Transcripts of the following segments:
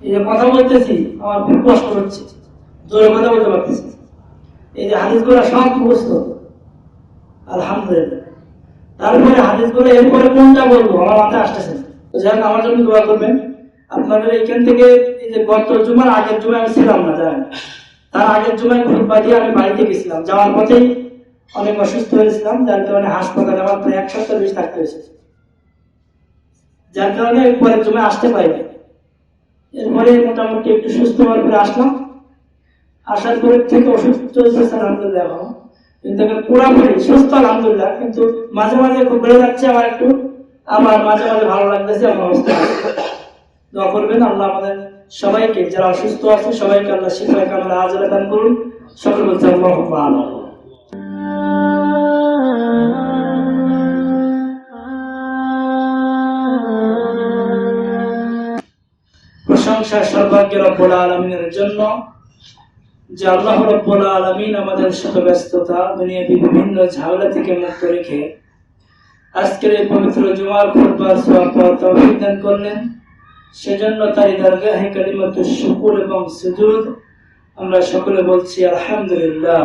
এই যে কথা বলতেছি আমার খুব কষ্ট হচ্ছে, জোরে কথা বলতে পারতেছি। এই যে হাদিসগুলো সব মুখস্থ, আলহামদুলিল্লাহ। তারপরে হাদিসগুলো এরপরে কোনটা বলবো আমার মাথায় আসতেছে না। যাই আমার জন্য দোয়া করবেন। আপনাদের এইখান থেকে এই যে গত জুমার আগের জুমায় আমি ছিলাম না, জানেন, তার আগের জুমায় খুতবা দিয়ে আমি বাড়িতে গেছিলাম। যাওয়ার পথেই অনেক অসুস্থ হয়েছিলাম, যার কারণে হাসপাতালে আমার প্রায় 1 সপ্তাহ বেশি থাকতে হয়েছে, যার কারণে পরের জুমায় আসতে পারিনি। এরপরে মোটামুটি একটু সুস্থ হওয়ার পরে আসলাম। আসার পরে থেকে অসুস্থ হয়েছে আলহামদুলিল্লাহ, কিন্তু পুরাপুরি সুস্থ আলহামদুলিল্লাহ, কিন্তু মাঝে মাঝে খুব বেড়ে যাচ্ছে, আবার একটু আবার মাঝে মাঝে ভালো লাগতেছে। আমার অবস্থা দোয়া করবেন আল্লাহ আমাদের সবাইকে, যারা অসুস্থ আছে সবাইকে আল্লাহ শিফায়ে কামিলা আজলে দান করুন। সকলে বলতে আল্লাহুম্মা আমিন। প্রশংসা সর্বাগ্য রব্বুল আলামিনের জন্য, যে আল্লাহ রব্বুল আলামিন আমাদের শত ব্যস্ততা দুনিয়াবি বিভিন্ন ঝামেলা থেকে মুক্ত রেখে আজকের এই পবিত্র জুমার খুতবার সওয়াব পাওয়ার তৌফিক দান করলেন। সেজন্য তারই দরগাহে কালিমাতুশ শুকর এবং সুজুদ আমরা সকলে বলছি আলহামদুলিল্লাহ।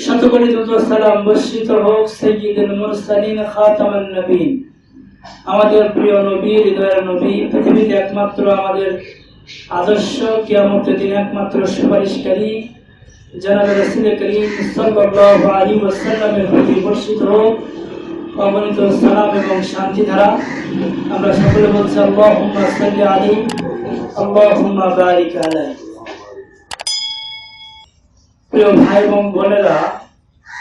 শতকোটি দুরূদ ও সালাম বর্ষিত হোক সাইয়্যিদুল মুরসালিন খাতামান নবীন, আমাদের প্রিয় নবী, হৃদয়ের নবী, পৃথিবীতে একমাত্র আমাদের আদর্শ, কিয়ামতের দিন একমাত্র সুপারিশকারী জনাব রাসূল করিম সাল্লাল্লাহু আলাইহি ওয়াসাল্লামের প্রতি বর্ষিত হোক অগণিত সালাম এবং শান্তি ধারা। আমরা সকলে বলছি আল্লাহুম্মা সাল্লি আলাইহি আল্লাহুম্মা বারিক আলাইহি। প্রিয় ভাই এবং বোনেরা,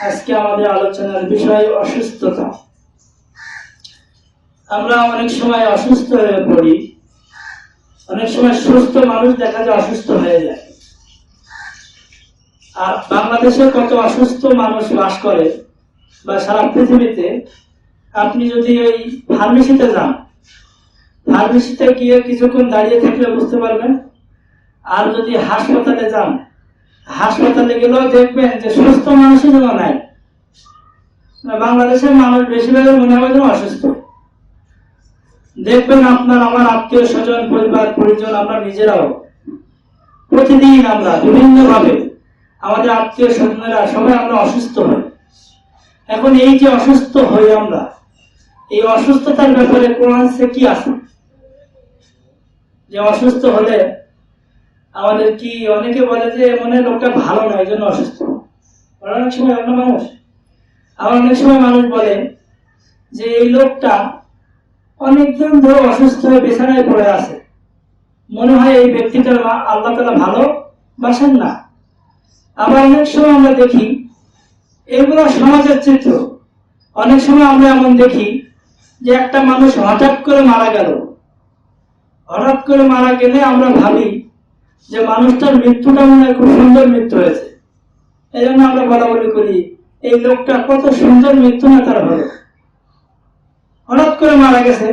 আজকে আমাদের আলোচনার বিষয় অসুস্থতা। আমরা অনেক সময় অসুস্থ হয়ে পড়ি, অনেক সময় সুস্থ মানুষ দেখা যায় অসুস্থ হয়ে যায়। আর বাংলাদেশে কত অসুস্থ মানুষ বাস করে, বা সারা পৃথিবীতে। আপনি যদি ওই ফার্মেসিতে যান, ফার্মেসিতে গিয়ে কিছুক্ষণ দাঁড়িয়ে থাকলে বুঝতে পারবেন। আর যদি হাসপাতালে যান, হাসপাতালে গেলেও দেখবেন যে সুস্থ মানুষই যেন নাই। বাংলাদেশের মানুষ বেশিরভাগ মনে হয় যেন অসুস্থ। দেখবেন আপনার আমার আত্মীয় স্বজন, পরিবার পরিজন, আমরা নিজেরাও প্রতিদিন আমরা বিভিন্ন ভাবে আমাদের আত্মীয় স্বজনেরা সবাই আমরা অসুস্থ হই। এখন এই যে অসুস্থ হই আমরা, এই অসুস্থতার ব্যাপারে কোরআন থেকে কি আছে? যে অসুস্থ হলে আমাদের কি, অনেকে বলে যে মনে লোকটা ভালো নয় এই জন্য অসুস্থ। অনেক সময় অন্য মানুষ, আবার অনেক সময় মানুষ বলে যে এই লোকটা অনেকদিন ধরে অসুস্থ হয়ে বিছানায় পড়ে আছে, মনে হয় এই ব্যক্তিটার আল্লাহ তাআলা ভালো বাসেন না। আবার অনেক সময় আমরা দেখি, এগুলো সমাজের চিত্র, অনেক সময় আমরা এমন দেখি যে একটা মানুষ হঠাৎ করে মারা গেল, হঠাৎ করে মারা গেলে আমরা ভাবি যে মানুষটার মৃত্যুটা মনে হয় খুব সুন্দর মৃত্যু হয়েছে, এই জন্য আমরা বলা বলি করি এই লোকটা কত সুন্দর মৃত্যু না তার হলো। হঠাৎ করে মারা গেছে,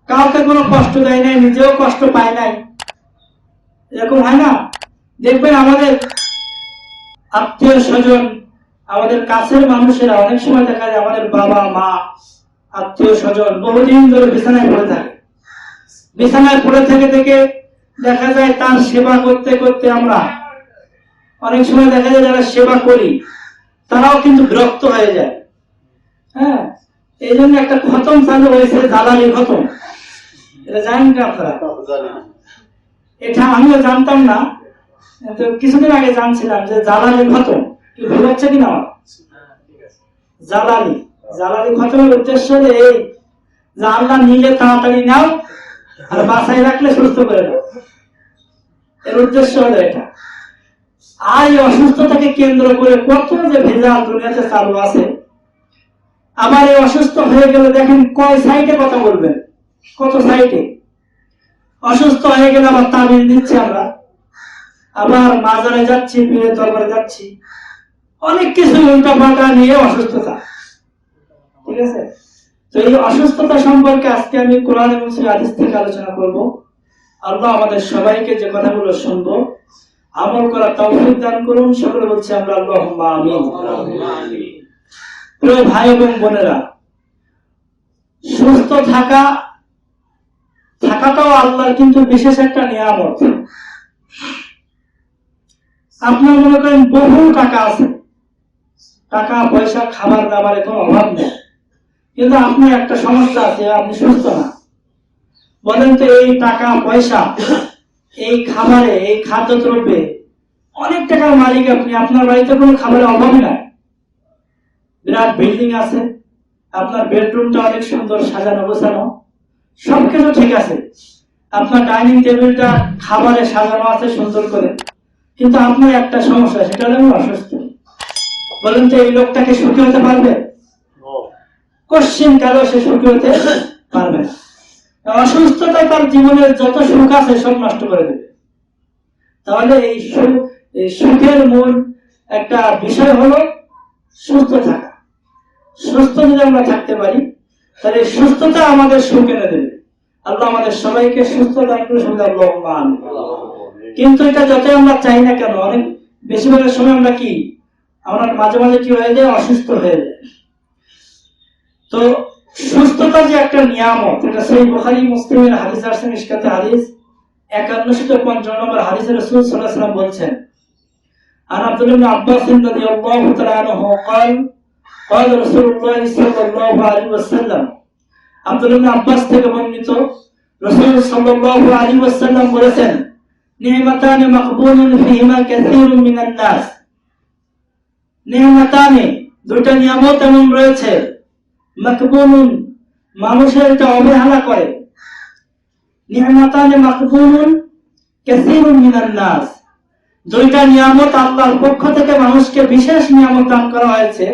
কাউকে কোনো কষ্ট দেয় নাই, নিজেও কষ্ট পায় নাই, এরকম হয় না? দেখবেন আমাদের আত্মীয় স্বজন, আমাদের কাছের মানুষেরা অনেক সময় দেখা যায় আমাদের বাবা মা আত্মীয় স্বজন বহুদিন ধরে বিছানায় পড়ে থাকে। বিছানায় পড়ে থেকে থেকে দেখা যায় তার সেবা করতে করতে আমরা অনেক সময় দেখা যায় যারা সেবা করি তারাও কিন্তু বিরক্ত হয়ে যায়। হ্যাঁ, এই জন্য একটা খতম চালু হয়েছে, জালালি খতম। এটা জানেন কি আপনারা? এটা আমিও জানতাম না, কিছুদিন আগে জানছিলাম যে জালালি খতম। কি ভুল হচ্ছে কিনা আমার? জালালি খতমের উদ্দেশ্য হলো এই যে আল্লাহ নিলে তাড়াতাড়ি নাও, আর বাসায় রাখলে সুস্থ করে দাও, এর উদ্দেশ্য হলো এটা। আর এই অসুস্থতাকে কেন্দ্র করে কত যে ভেজাল দুনিয়াতে চালু আছে। আবার এই অসুস্থ হয়ে গেলে দেখেন কয় সাইটে কথা বলবেন, কত সাইটে অসুস্থ হয়ে গেলে আবার তাবিজ দিচ্ছে আমরা, আবার মাজারে যাচ্ছি, পীরের দরবারে যাচ্ছি, অনেক কিছু উল্টা পাল্টা নিয়ে অসুস্থতা। ঠিক আছে, তো এই অসুস্থতা সম্পর্কে আজকে আমি কোরআন এবং হাদিস থেকে আলোচনা করব। আল্লাহ আমাদের সবাইকে যে কথাগুলো শুনবো আমল করার তৌফিক দান করুন। সকলে বলছি আমরা আল্লাহুম্মা আমিন। প্রিয় ভাই এবং বোনেরা, সুস্থ থাকাটাও আল্লাহর কিন্তু বিশেষ একটা নিয়ামত। আপনার মনে করেন বহু টাকা আছে, টাকা পয়সা খাবার দাবারের কোনো অভাব নেই, কিন্তু আপনার একটা সমস্যা আছে, আপনি সুস্থ না। বলেন তো এই টাকা পয়সা, এই খাবারে, এই খাদ্যদ্রব্যে অনেক টাকার মালিক আপনি, আপনার বাড়িতে কোনো খাবারের অভাব নাই, বিরাট বিল্ডিং আছে, আপনার বেডরুমটা অনেক সুন্দর সাজানো গোছানো, সবকিছু ঠিক আছে, আপনার ডাইনিং টেবিলটা খাবারে সাজানো আছে সুন্দর করে, কিন্তু আপনার একটা সমস্যা, সেটা হলো অসুস্থ। বলেন তো এই লোকটাকে সুখী হতে পারবে? কোশ্চিন কালো সে সুখী হতে পারবে না। অসুস্থতা তার জীবনের যত সুখ আছে সব নষ্ট করে দেবে। তাহলে এই সুখের মূল একটা বিষয় হলো সুস্থ থাকা। সুস্থ যদি আমরা থাকতে পারি তাহলে সুস্থতা আমাদের সুখ এনে দেবে। আল্লাহ আমাদের সবাইকে সুস্থ দান করে, সুবিধা আল্লাহুম্মা আমিন। কিন্তু এটা যতই আমরা চাই না কেন, অনেক বেশিরভাগের সময় আমরা কি, আমরা মাঝে মাঝে কি হয়ে যায়, অসুস্থ হয়ে যায়। তো সুস্থতা যে একটা নিয়ামত, এটা সেই বুখারী মুসলিমের হাদিস আসছে, মিশকাতে হাদিস 5150 নম্বর হাদিসে রাসূল সাল্লাল্লাহু আলাইহি ওয়াসাল্লাম বলছেন, আন আব্দুল্লাহ ইবনে আব্বাস রাদিয়াল্লাহু তাআলা আনহু قال قال رسول الله صلى الله عليه وسلم, আব্দুল্লাহ ইবনে আব্বাস থেকে বর্ণিত, রাসূল সাল্লাল্লাহু আলাইহি ওয়াসাল্লাম বলেছেন, নি'মাতানি মাকবুলুন ফীহিমা কাসীরুম মিনান নাস, নি'মাতানি দুটো নিয়ামত এমন রয়েছে, মাকবুলুন মানুষের এটা অবহেলা করে, নি'মাতানি মাকবুলুন কাসীরুম মিনান নাস, দুইটা নিয়ামত আল্লাহর পক্ষ থেকে মানুষকে বিশেষ নিয়ামত দান করা হয়েছে,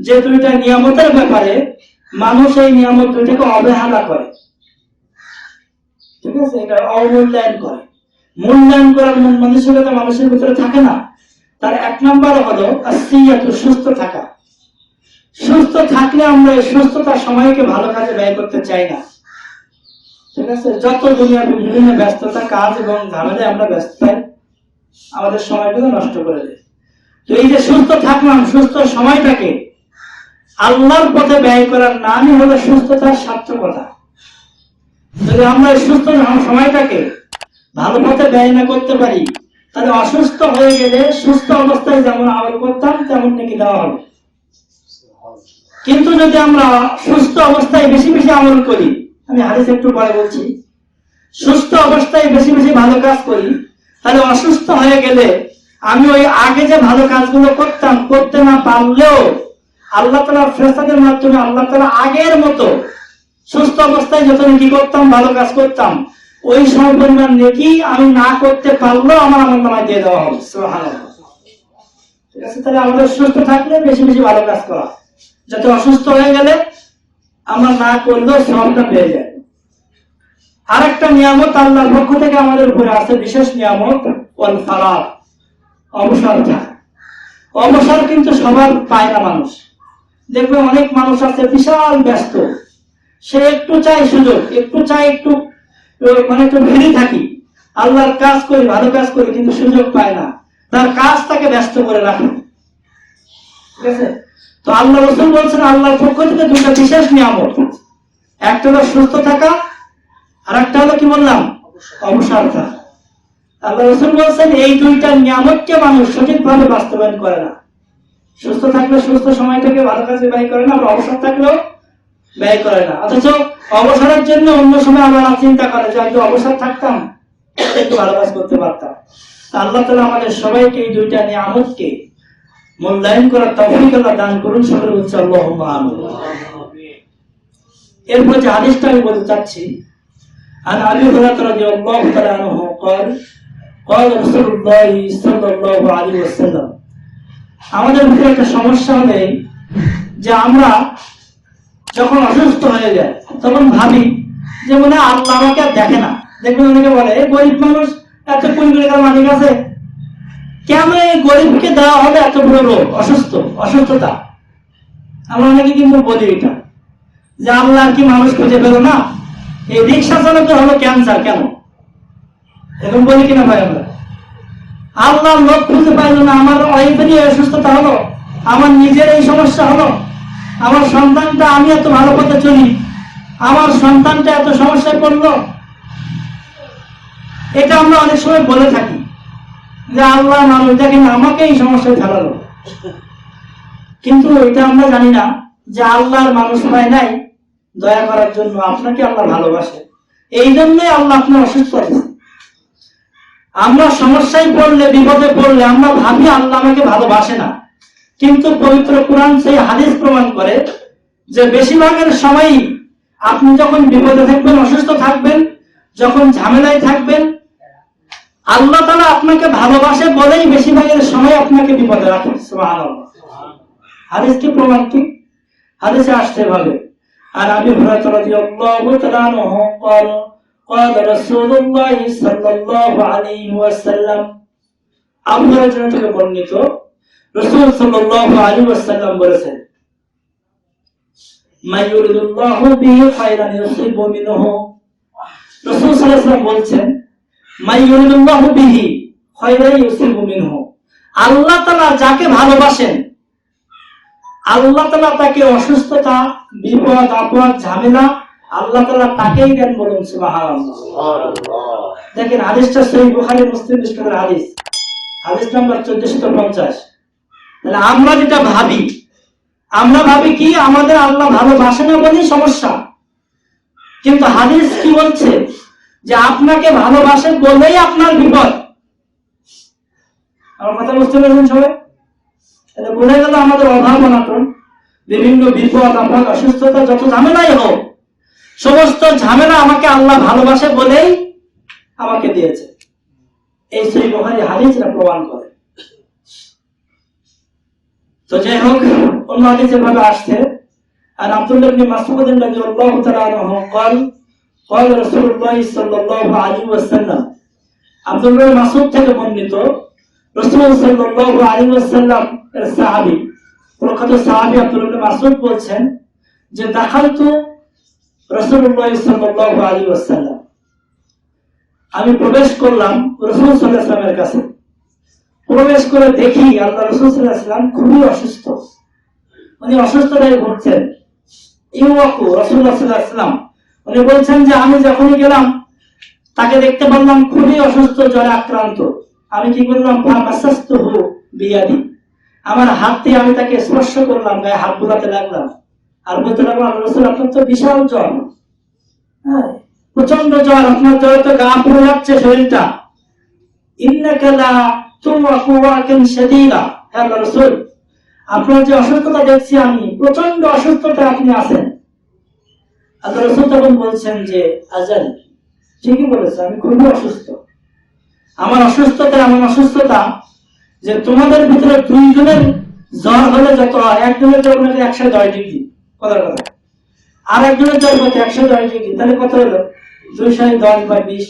যে দুইটা নিয়ামতের ব্যাপারে মানুষ এই নিয়ামত দুইটাকে অবহেলা করে, ঠিক আছে, এটা অমূল্যায়ন করে। মূল্যায়ন করার মন মানসিকতা মানুষের ভিতরে থাকে না। তার এক নম্বর হলো আসিয়াতু, সুস্থ থাকা। সুস্থ থাকলে আমরা এই সুস্থতার সময়কে ভালো কাজে ব্যয় করতে চাই না, ঠিক আছে। যত দুনিয়ার বিভিন্ন ব্যস্ততা, কাজ এবং ঝামেলায় আমরা ব্যস্ততায় আমাদের সময়গুলো নষ্ট করে দেয়। তো এই যে সুস্থ থাকলাম, সুস্থ সময়টাকে আল্লাহর পথে ব্যয় করার নামই হলো সুস্থতার সার্থকতা। যদি আমরা সুস্থ সময়টাকে ভালো পথে ব্যয় না করতে পারি, তাহলে অসুস্থ হয়ে গেলে সুস্থ অবস্থায় যেমন আমল করতাম তেমন নাকি দেওয়া হবে। কিন্তু যদি আমরা সুস্থ অবস্থায় বেশি বেশি আমল করি, আমি হাদিস একটু পরে বলছি, সুস্থ অবস্থায় বেশি বেশি ভালো কাজ করি, তাহলে অসুস্থ হয়ে গেলে আমি ওই আগে যে ভালো কাজগুলো করতাম, করতে না পারলেও আল্লাহ তাআলা ফেরেশতাদের মাধ্যমে আল্লাহ তাআলা আগের মতো সুস্থ অবস্থায় যত নেকি করতাম, ভালো কাজ করতাম, ওই সময় পরিমাণ নেকি আমি না করতে পারলেও আমার আমলনামায় দিয়ে দেওয়া হবে। সুবহানাল্লাহ, ঠিক আছে। তাহলে আমাদের সুস্থ থাকলে বেশি বেশি ভালো কাজ করা, যাতে অসুস্থ হয়ে গেলে আমরা না করলেও সওয়াবটা পেয়ে যায়। আর একটা নিয়ামত আল্লাহর পক্ষ থেকে আমাদের উপরে আছে, বিশেষ নিয়ামত, ওয়াল ফারাগ, অবসর থাকা। অবসর কিন্তু সবার পায় না মানুষ। দেখবেন অনেক মানুষ আছে বিশাল ব্যস্ত, সে একটু চাই সুযোগ, একটু চাই একটু মানে একটু ফ্রি থাকি, আল্লাহর কাজ করি, ভালো কাজ করি, কিন্তু সুযোগ পায় না, তার কাজ তাকে ব্যস্ত করে রাখে, ঠিক আছে। তো আল্লাহ রাসূল বলছেন আল্লাহর পক্ষ থেকে দুটো বিশেষ নিয়ামত, একটা হলো সুস্থ থাকা, আর একটা হলো কি বললাম, অবসর থাকা। আল্লাহ রাসূল বলছেন এই দুইটা নিয়ামতকে মানুষ সঠিকভাবে বাস্তবায়ন করে না। সুস্থ থাকলে সুস্থ সময়টাকে ভালো কাজে ব্যয় করে না, আর অবসর থাকলেও ব্যয় করে না। অথচ অবসরের জন্য অন্য সময় আমরা চিন্তা করে যে একটু অবসর থাকতাম, একটু ভালো কাজ করতে পারতাম। আল্লাহ তাআলা আমাদের সবাইকে এই দুইটা নিয়ামতকে মূল্যায়ন করার তৌফিক আল্লাহ দান করুন, সকলে বলছি আল্লাহুম্মা আমিন। এরপর যে হাদিসটা আমি বলতে চাচ্ছি, আন আবি হুরায়রা রাদিয়াল্লাহু তাআলা আনহু قال قال رسول الله صلى الله عليه وسلم, আমাদের ভিতরে একটা সমস্যা হলে যে আমরা যখন অসুস্থ হয়ে যায় তখন ভাবি যে মনে হয় আল্লাহ আমাকে আর দেখে না। দেখবেন অনেকে বলে এই গরিব মানুষ, এত কোটি টাকার মালিক আছে, কেন এই গরিবকে দেওয়া হবে এত বড় রোগ, অসুস্থতা। আমরা অনেকে কিন্তু বলি এটা যে আল্লাহ কি মানুষ খুঁজে পেল না, এই রিক্সা চালকের হলো ক্যান্সার কেন, এরকম বলি কিনা ভাই আমরা। আল্লাহ লোক খুঁজে পাইল না, আমার ওয়াইফেরই অসুস্থতা হলো, আমার নিজের এই সমস্যা হলো, আমার সন্তানটা, আমি এত ভালো পথে চলি, আমার সন্তানটা এত সমস্যায় পড়লো, এটা আমরা অনেক সময় বলে থাকি যে আল্লাহ মানুষ দেখেন আমাকে এই সমস্যায় ফেলালো, কিন্তু এটা আমরা জানি না যে আল্লাহর মানুষ হয় নাই দয়া করার জন্য। আপনাকে আল্লাহ ভালোবাসে, এই জন্যই আল্লাহ আপনার অসুস্থ আছে। আমরা সমস্যায় পড়লে, বিপদে পড়লে আমরা ভাবি আল্লাহ আমাকে ভালোবাসে না, কিন্তু পবিত্র কোরআন সেই হাদিস প্রমাণ করে যে বেশিরভাগের সময়ই আপনি যখন বিপদে থাকবেন, অসুস্থ থাকবেন, যখন ঝামেলায় থাকবেন, আল্লাহ তাআলা আপনাকে ভালোবাসে বলেই বেশিরভাগের সময় আপনাকে বিপদে রাখেন। সুবহানাল্লাহ। হাদিস কি প্রমাণ কি? হাদিসে আসতে ভাবে। আর আবি হুরায়রা রাদিয়াল্লাহু তাআলা আনহু قال قال رسول الله صلى الله عليه وسلم, আবু হুরায়রা থেকে বর্ণিত, রাসূল সাল্লাল্লাহু আলাইহি ওয়াসাল্লাম বলেছেন, মা ইউরিদুল্লাহু বিহি খায়রান ইউসিবু মিনহু। রাসূল সাল্লাল্লাহু আলাইহি ওয়াসাল্লাম বলছেন, মা ইউরিদুল্লাহু বিহি খায়রান ইউসিবু মিনহু, আল্লাহ তাআলা যাকে ভালোবাসেন আল্লাহ তাআলা তাকে অসুস্থতা, বিপদ, আপদ, ঝামেলা আল্লাহ তাআলা তাকেই দেন। বলুন সুবহানাল্লাহ। দেখেন হাদিসটা সহিহ বুখারী মুসলিম মিশকাতের হাদিস, হাদিস নাম্বার 1450। তাহলে আমরা যেটা ভাবি, আমরা ভাবি কি আমাদের আল্লাহ ভালোবাসে না বলেই সমস্যা, কিন্তু হাদিস কি বলছে যে আপনাকে ভালোবাসে বলেই আপনার বিপদ। আমার কথা বুঝতে পেরেছেন সবাই? তাহলে বলে গেল আমাদের অভাব অনাটন, বিভিন্ন বিপদ, আপদ, অসুস্থতা, যত ঝামেলাই হোক, সমস্ত ঝামেলা আমাকে আল্লাহ ভালোবাসে বলেই আমাকে দিয়েছে। এই সহিহ বুখারী হাদিসটা প্রমাণ করে। তো যাই হোক, অন্য হাদিসে ভাবে আসছে, আর আব্দুল্লাহ ইবনে মাসউদ রাদিয়াল্লাহু তাআলা আনহু قال قال رسول الله صلى الله عليه وسلم, আব্দুল্লাহ ইবনে মাসউদ থেকে বর্ণিত, রাসূল সাল্লাল্লাহু আলাইহি ওয়াসাল্লাম এর সাহাবী, প্রখ্যাত সাহাবী আব্দুল্লাহ ইবনে মাসউদ বলছেন যে দাখালতু রাসূলুল্লাহ সাল্লাল্লাহু আলাইহি ওয়াসাল্লাম, আমি প্রবেশ করলাম রাসূল সাল্লাল্লাহু আলাইহি ওয়াসাল্লামের কাছে। প্রবেশ করে দেখি আল্লাহ রাসূল সাল্লাল্লাহু আলাইহি ওয়াসাল্লাম খুবই অসুস্থ, উনি অসুস্থতায় ভুগছেন। ইউয়াকু রাসূলুল্লাহ সাল্লাল্লাহু আলাইহি ওয়াসাল্লাম উনি বলছেন যে আমি যখনই গেলাম তাকে দেখতে পারলাম খুবই অসুস্থ, জ্বরে আক্রান্ত। আমি কি করলাম? ফামাসাসতুহু বিয়াদি, আমার হাত দিয়ে আমি তাকে স্পর্শ করলাম, গায়ে হাত বুলাতে লাগলাম, আর বলতে লাগলাম, আল্লাহ রাসূল আপনার তো বিশাল জ্বর, হ্যাঁ প্রচন্ড জ্বর, আপনার জ্বরে তো গা পুড়ে যাচ্ছে শরীরটা। ইন্নাকা লা তুওয়াকু ওয়াকান শাদীদা, হে আল্লাহর রাসূল আপনার যে অসুস্থতা দেখছি আমি, প্রচন্ড অসুস্থতা আপনি আছেন। আল্লাহ রাসূল তখন বলছেন যে আজাল, ঠিকই বলেছে, আমি খুবই অসুস্থ। আমার অসুস্থতা এমন অসুস্থতা যে তোমাদের ভিতরে দুইজনের জ্বর হলে যত হয়, একজনের জ্বর হলে 110 ডিগ্রি, কথার কথা, আর একজনের জ্বর হচ্ছে 110 ডিগ্রি, তাহলে কত হলো? 210 বা 20।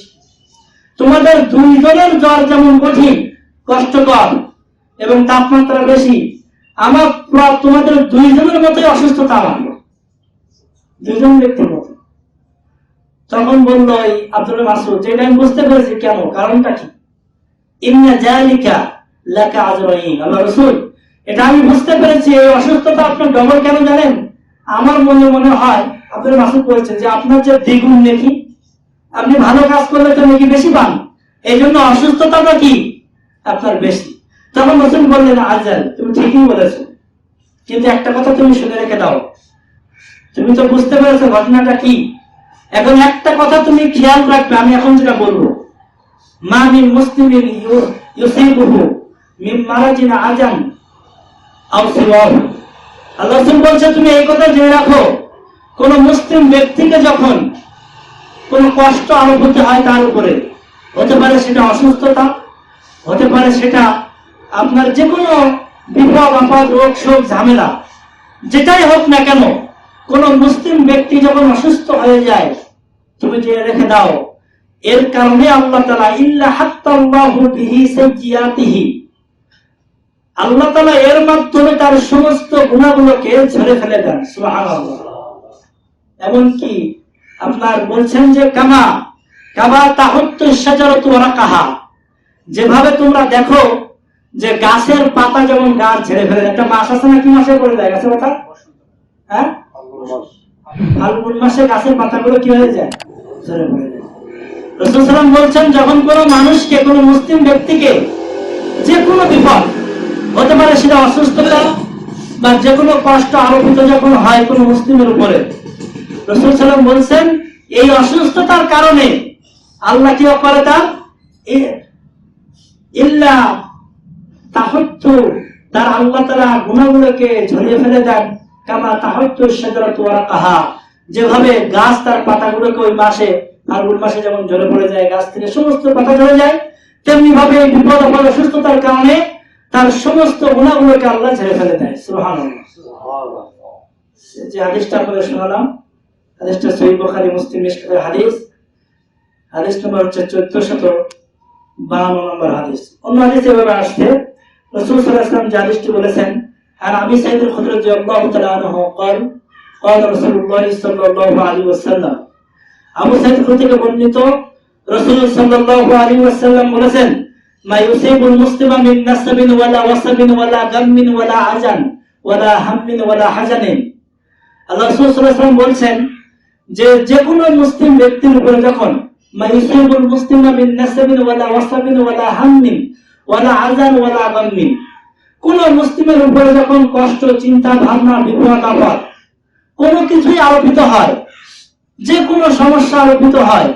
তোমাদের দুইজনের জ্বর যেমন কঠিন, কষ্টকর এবং তাপমাত্রা বেশি, আমার তোমাদের দুইজনের মতোই অসুস্থতা, আমার দুইজন ব্যক্তির মতো। তখন বলল এই আব্দুল্লাহ মাসউদ, যেটা আমি বুঝতে পেরেছি, কেন, কারণটা কি? ইন্না যালিকা লাকা আজরাইন, আল্লাহ রাসূল এটা আমি বুঝতে পেরেছি, এই অসুস্থতা আপনার ডবল। কেন জানেন? আমার মনে হয় আব্দুল্লাহ মাসউদ বলেছেন যে আপনার যে দ্বিগুণ নেকি, আপনি ভালো কাজ করলে তো নেকি বেশি পান, এই জন্য অসুস্থতাটা কি আপনার বেশি। তখন রাসূল বললেন, আজাল, তুমি ঠিকই বলেছো, কিন্তু একটা কথা তুমি শুনে রেখে দাও, তুমি তো বুঝতে পেরেছো ঘটনাটা কি, এখন একটা কথা তুমি খেয়াল রাখবে, আমি এখন যেটা বলবো, মা মিন মুসলিমিন ইউসিবুহু মিন মারাজিন আজান আও সিওয়াহু। আল্লাহ রাসূল বলছে তুমি এই কথা জেনে রাখো, কোন মুসলিম ব্যক্তিকে যখন কোন কষ্ট অনুভূতি হয় তার উপরে, হতে পারে সেটা অসুস্থতা, হতে পারে সেটা আপনার যে কোনো বিপদ, আপদ, রোগ, শোক, ঝামেলা, যেটাই হোক না কেন, কোন মুসলিম ব্যক্তি যখন অসুস্থ হয়ে যায়, তুমি জেনে রেখে দাও, এর কারণে আল্লাহ তাআলা ইল্লা হাত্তাল্লাহু বিহি সাইয়্যাতিহি, আল্লাহ তাআলা এর মাধ্যমে তার সমস্ত গুনাহগুলোকে ঝেড়ে ফেলে দেন। সুবহানাল্লাহ। এমনকি আপনার বলছেন যে কামা তাহুত্তু শাজারাতু ওয়ারাকাহা, যেভাবে তোমরা দেখো যে গাছের পাতা যেমন গাছ ঝেড়ে ফেলে, একটা মাস আছে না, কি মাসে পড়ে যায় গাছের পাতা? হ্যাঁ, ফাল্গুন মাসে গাছের পাতাগুলো কি হয়ে যায়? ঝরে পড়ে যায়। রাসূল সাল্লাল্লাহু আলাইহি ওয়াসাল্লাম বলছেন, যখন কোনো মানুষকে, কোনো মুসলিম ব্যক্তিকে যে কোনো বিপদ হতে পারে, সেটা অসুস্থতা বা যে কোনো কষ্ট আরোপিত যখন হয় কোনো মুসলিমের উপরে, রাসূল সাল্লাল্লাহু আলাইহি ওয়াসাল্লাম বলছেন এই অসুস্থতার কারণে আল্লাহ কি করে, তার ইল্লা তাহাত্তু, তার আল্লাহ তাআলা গুনাহগুলোকে ঝরিয়ে ফেলে দেন, কামা তাহাত্তু শাজারাতু ওয়ারাকাহা, যেভাবে গাছ তার পাতাগুলোকে ওই মাসে ফাল্গুন মাসে যেমন ঝরে পড়ে যায়, গাছ থেকে সমস্ত পাতা ঝরে যায়, তেমনি ভাবে এই বিপদ আপদ অসুস্থতার কারণে তার সমস্ত গুনাহগুলোকে আল্লাহ ঝেড়ে ফেলে দেয়। সুবহানাল্লাহ। যে হাদিসটা আপনাদের শোনালাম, হাদিসটা সহিহ বুখারী মুসলিম মিশকাতের হাদিস, হাদিস নম্বর হচ্ছে 1452 নম্বর হাদিস। অন্য হাদিসে এভাবে আসছে, রাসূল সাল্লাল্লাহু আলাইহি ওয়াসাল্লাম যে হাদিসটি বলেছেন, আর আবি সাঈদ আল-খুদরি রাদিয়াল্লাহু তাআলা আনহু قال قال رسول الله صلى الله عليه وسلم, আবু সাঈদ আল-খুদরি থেকে বর্ণিত, রাসূল সাল্লাল্লাহু আলাইহি ওয়াসাল্লাম বলেছেন, মা ইউসিবুল মুসলিমা মিন নাসাবিন ওয়ালা ওয়াসাবিন ওয়ালা গামমিন ওয়ালা আজান ওয়ালা হাম্মিন ওয়ালা হাজানিন। আল্লাহ রাসূল সাল্লাল্লাহু আলাইহি ওয়াসাল্লাম বলছেন যে যে কোনো মুসলিম ব্যক্তির উপরে যখন মা ইউসিবুল মুসলিমা মিন নাসাবিন ওয়ালা ওয়াসাবিন ওয়ালা হাম্মিন ওয়ালা আজান ওয়ালা গামমিন, কোন মুসলিমের উপরে যখন কষ্ট, চিন্তা, ভাবনা, বিপদ আপদ কোনো কিছুই আরোপিত হয়, যে কোনো সমস্যা আরোপিত হয়,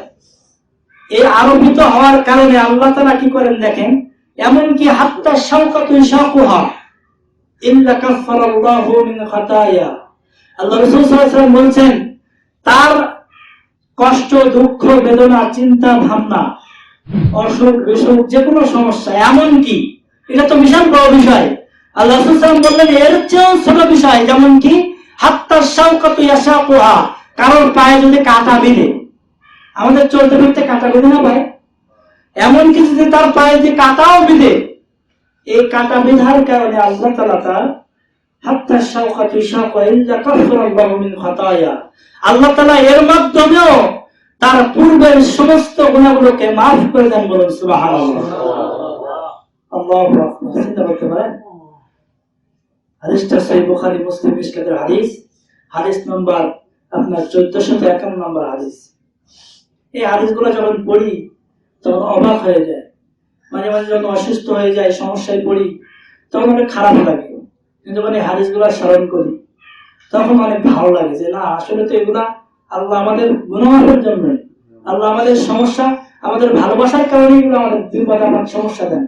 এই আরোপিত হওয়ার কারণে আল্লাহ তাআলা কি করেন দেখেন, এমনকি হাত্তা শাওকাতু শাকুহা ইল্লা কাফফারাল্লাহু মিন খাতায়া। আল্লাহ রাসূল সাল্লাল্লাহু আলাইহি ওয়াসাল্লাম বলছেন, তার কষ্ট, দুঃখ, বেদনা, চিন্তা, ভাবনা, অসুখ বিসুখ, যে কোনো সমস্যা, এমনকি এটা তো বিশাল বড় বিষয়, আল্লাহ রাসূল সাল্লাল্লাহু আলাইহি ওয়াসাল্লাম বললেন এর চেয়েও ছোট বিষয়, যেমন কি হাত্তা শাওকাতু ইয়াশাকুহা, কারোর পায়ে যদি কাঁটা বিঁধে, আমাদের চলতে ফিরতে কাঁটা বিঁধে না পায়, এমনকি যদি তার পায়ে যে কাঁটাও বিঁধে, এই কাঁটা বিঁধার কারণে আল্লাহ তাআলা তার হাত্তা শাওকাতু শাকুহা ইল্লা কাফফারাল্লাহু মিন খাতায়া, আল্লাহ তাআলা এর মাধ্যমেও তার পূর্বের সমস্ত গুনাহগুলোকে মাফ করে দেন। বলুন সুবহানাল্লাহ। আল্লাহু আকবার। চিন্তা করতে পারেন, হাদিসটা সহিহ বুখারী মুসলিম মিশকাতের হাদিস, হাদিস নম্বর আপনার 1451 নম্বর হাদিস। এই হাদিসগুলো যখন পড়ি তখন অবাক হয়ে যায়, মাঝে মাঝে যখন অসুস্থ হয়ে যায়, সমস্যায় পড়ি, তখন অনেক খারাপ লাগে, কিন্তু যখন এই হাদিসগুলো স্মরণ করি তখন অনেক ভালো লাগে যে না, আসলে তো এগুলা আল্লাহ আমাদের গুনাহের জন্য, আল্লাহ আমাদের সমস্যা, আমাদের ভালোবাসার কারণে এগুলো আমাদের বিপদ আমার সমস্যা দেন।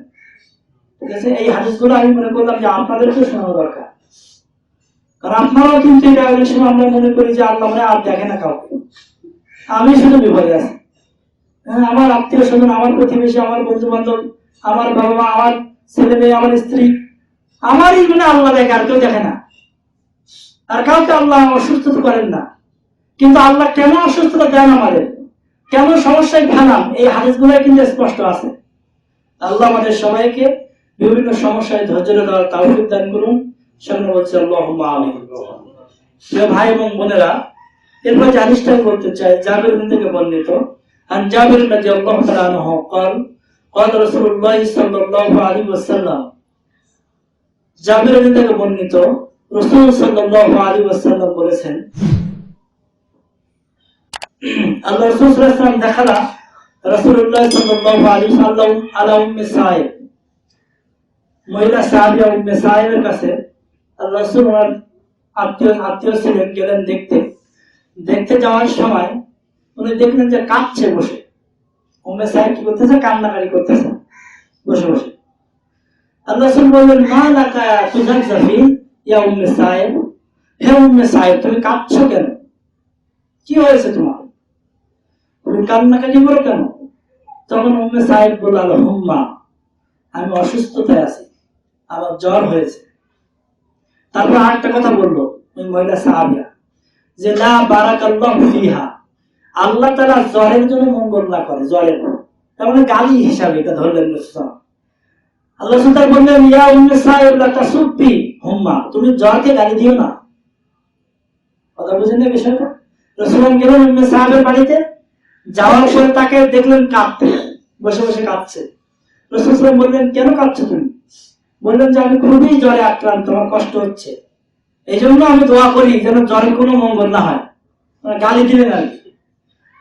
ঠিক আছে, এই হাদিসগুলো আমি মনে করলাম যে আপনাদেরকেও শোনা দরকার, কারণ আপনারাও কিন্তু এটা অনেক সময় আমরা মনে করি যে আল্লাহ মানে আর দেখে না কাউকে, আমি শুধু বিপদে আছি, হ্যাঁ, আমার আত্মীয় স্বজন, আমার প্রতিবেশী, আমার বন্ধু বান্ধব, আমার বাবা মা, আমার ছেলে মেয়ে, আমার স্ত্রী, আমারই মানে আল্লাহ দেখে, আর কেউ দেখে না, আর কাউকে আল্লাহ অসুস্থতা করেন না। কিন্তু আল্লাহ কেন অসুস্থতা দেন আমাদের, কেন সমস্যায় ফেলাম, এই হাদিসগুলোই কিন্তু স্পষ্ট আছে। আল্লাহ আমাদের সবাইকে বিভিন্ন সমস্যায় ধৈর্য ধরার তাওফিক দান করুন। সামনে বলছে আল্লাহুম্মা আমিন। প্রিয় ভাই এবং বোনেরা, এরপর যে হাদিসটা বলতে চাই, জাবির থেকে বর্ণিত, আন জাবির রাদিয়াল্লাহু তাআলা আনহু قال قال رسول الله صلى الله عليه وسلم, জাবির থেকে বর্ণিত, রাসূল সাল্লাল্লাহু আলাইহি ওয়াসাল্লাম বলেছেন, আল্লাহ রাসূল সাল্লাল্লাহু আলাইহি ওয়াসাল্লাম দেখালা রাসূলুল্লাহ সাল্লাল্লাহু আলাইহি ওয়াসাল্লাম আলা উম্মে সাইদ, মহিলা সাহাবিয়া উম্মে সাইদের কাছে আল্লাহ রাসূল ওনার আত্মীয় ছিলেন, গেলেন দেখতে যাওয়ার সময় উনি দেখলেন যে কাঁদছে বসে, উম্মে সাইদ কি করতেছে, কান্নাকাটি করতেছে বসে বসে। আল্লাহ রাসূল বললেন, মা লাকা তুযাফি ইয়া উম্মে সাইদ, হে উম্মে সাইদ, তুমি কাঁদছো কেন, কি হয়েছে তোমার, তুমি কান্নাকাটি করো কেন? তখন উম্মে সাইদ বলল, আল্লাহুম্মা, আমি অসুস্থতায় আছি, আমার জ্বর হয়েছে। তারপর আরেকটা কথা বললো ওই মহিলা সাহাবিয়া, যে লা বারাকাল্লাহু ফিহা, আল্লাহ তাআলা জ্বরের জন্য মঙ্গল না করে, জ্বরের তার মানে গালি হিসাবে এটা ধরলেন রাসূল। আল্লাহ সুবহানাহু বললেন, ইয়া উম্মে সাইদ লা তাসুব্বি হুম্মা, তুমি জ্বরকে গালি দিও না। কথা বুঝেন না বিষয়টা? রাসূল গেলেন উম্মে সাইদের বাড়িতে, যাওয়ার পরে তাকে দেখলেন কাঁদতে, বসে বসে কাঁদছে। রাসূল বললেন, কেন কাঁদছো তুমি? বললেন যে আমি খুবই জ্বরে আক্রান্ত, আমার কষ্ট হচ্ছে, এই জন্য আমি দোয়া করি যেন জ্বরের কোনো মঙ্গল না হয়, গালি দিলেন আর কি।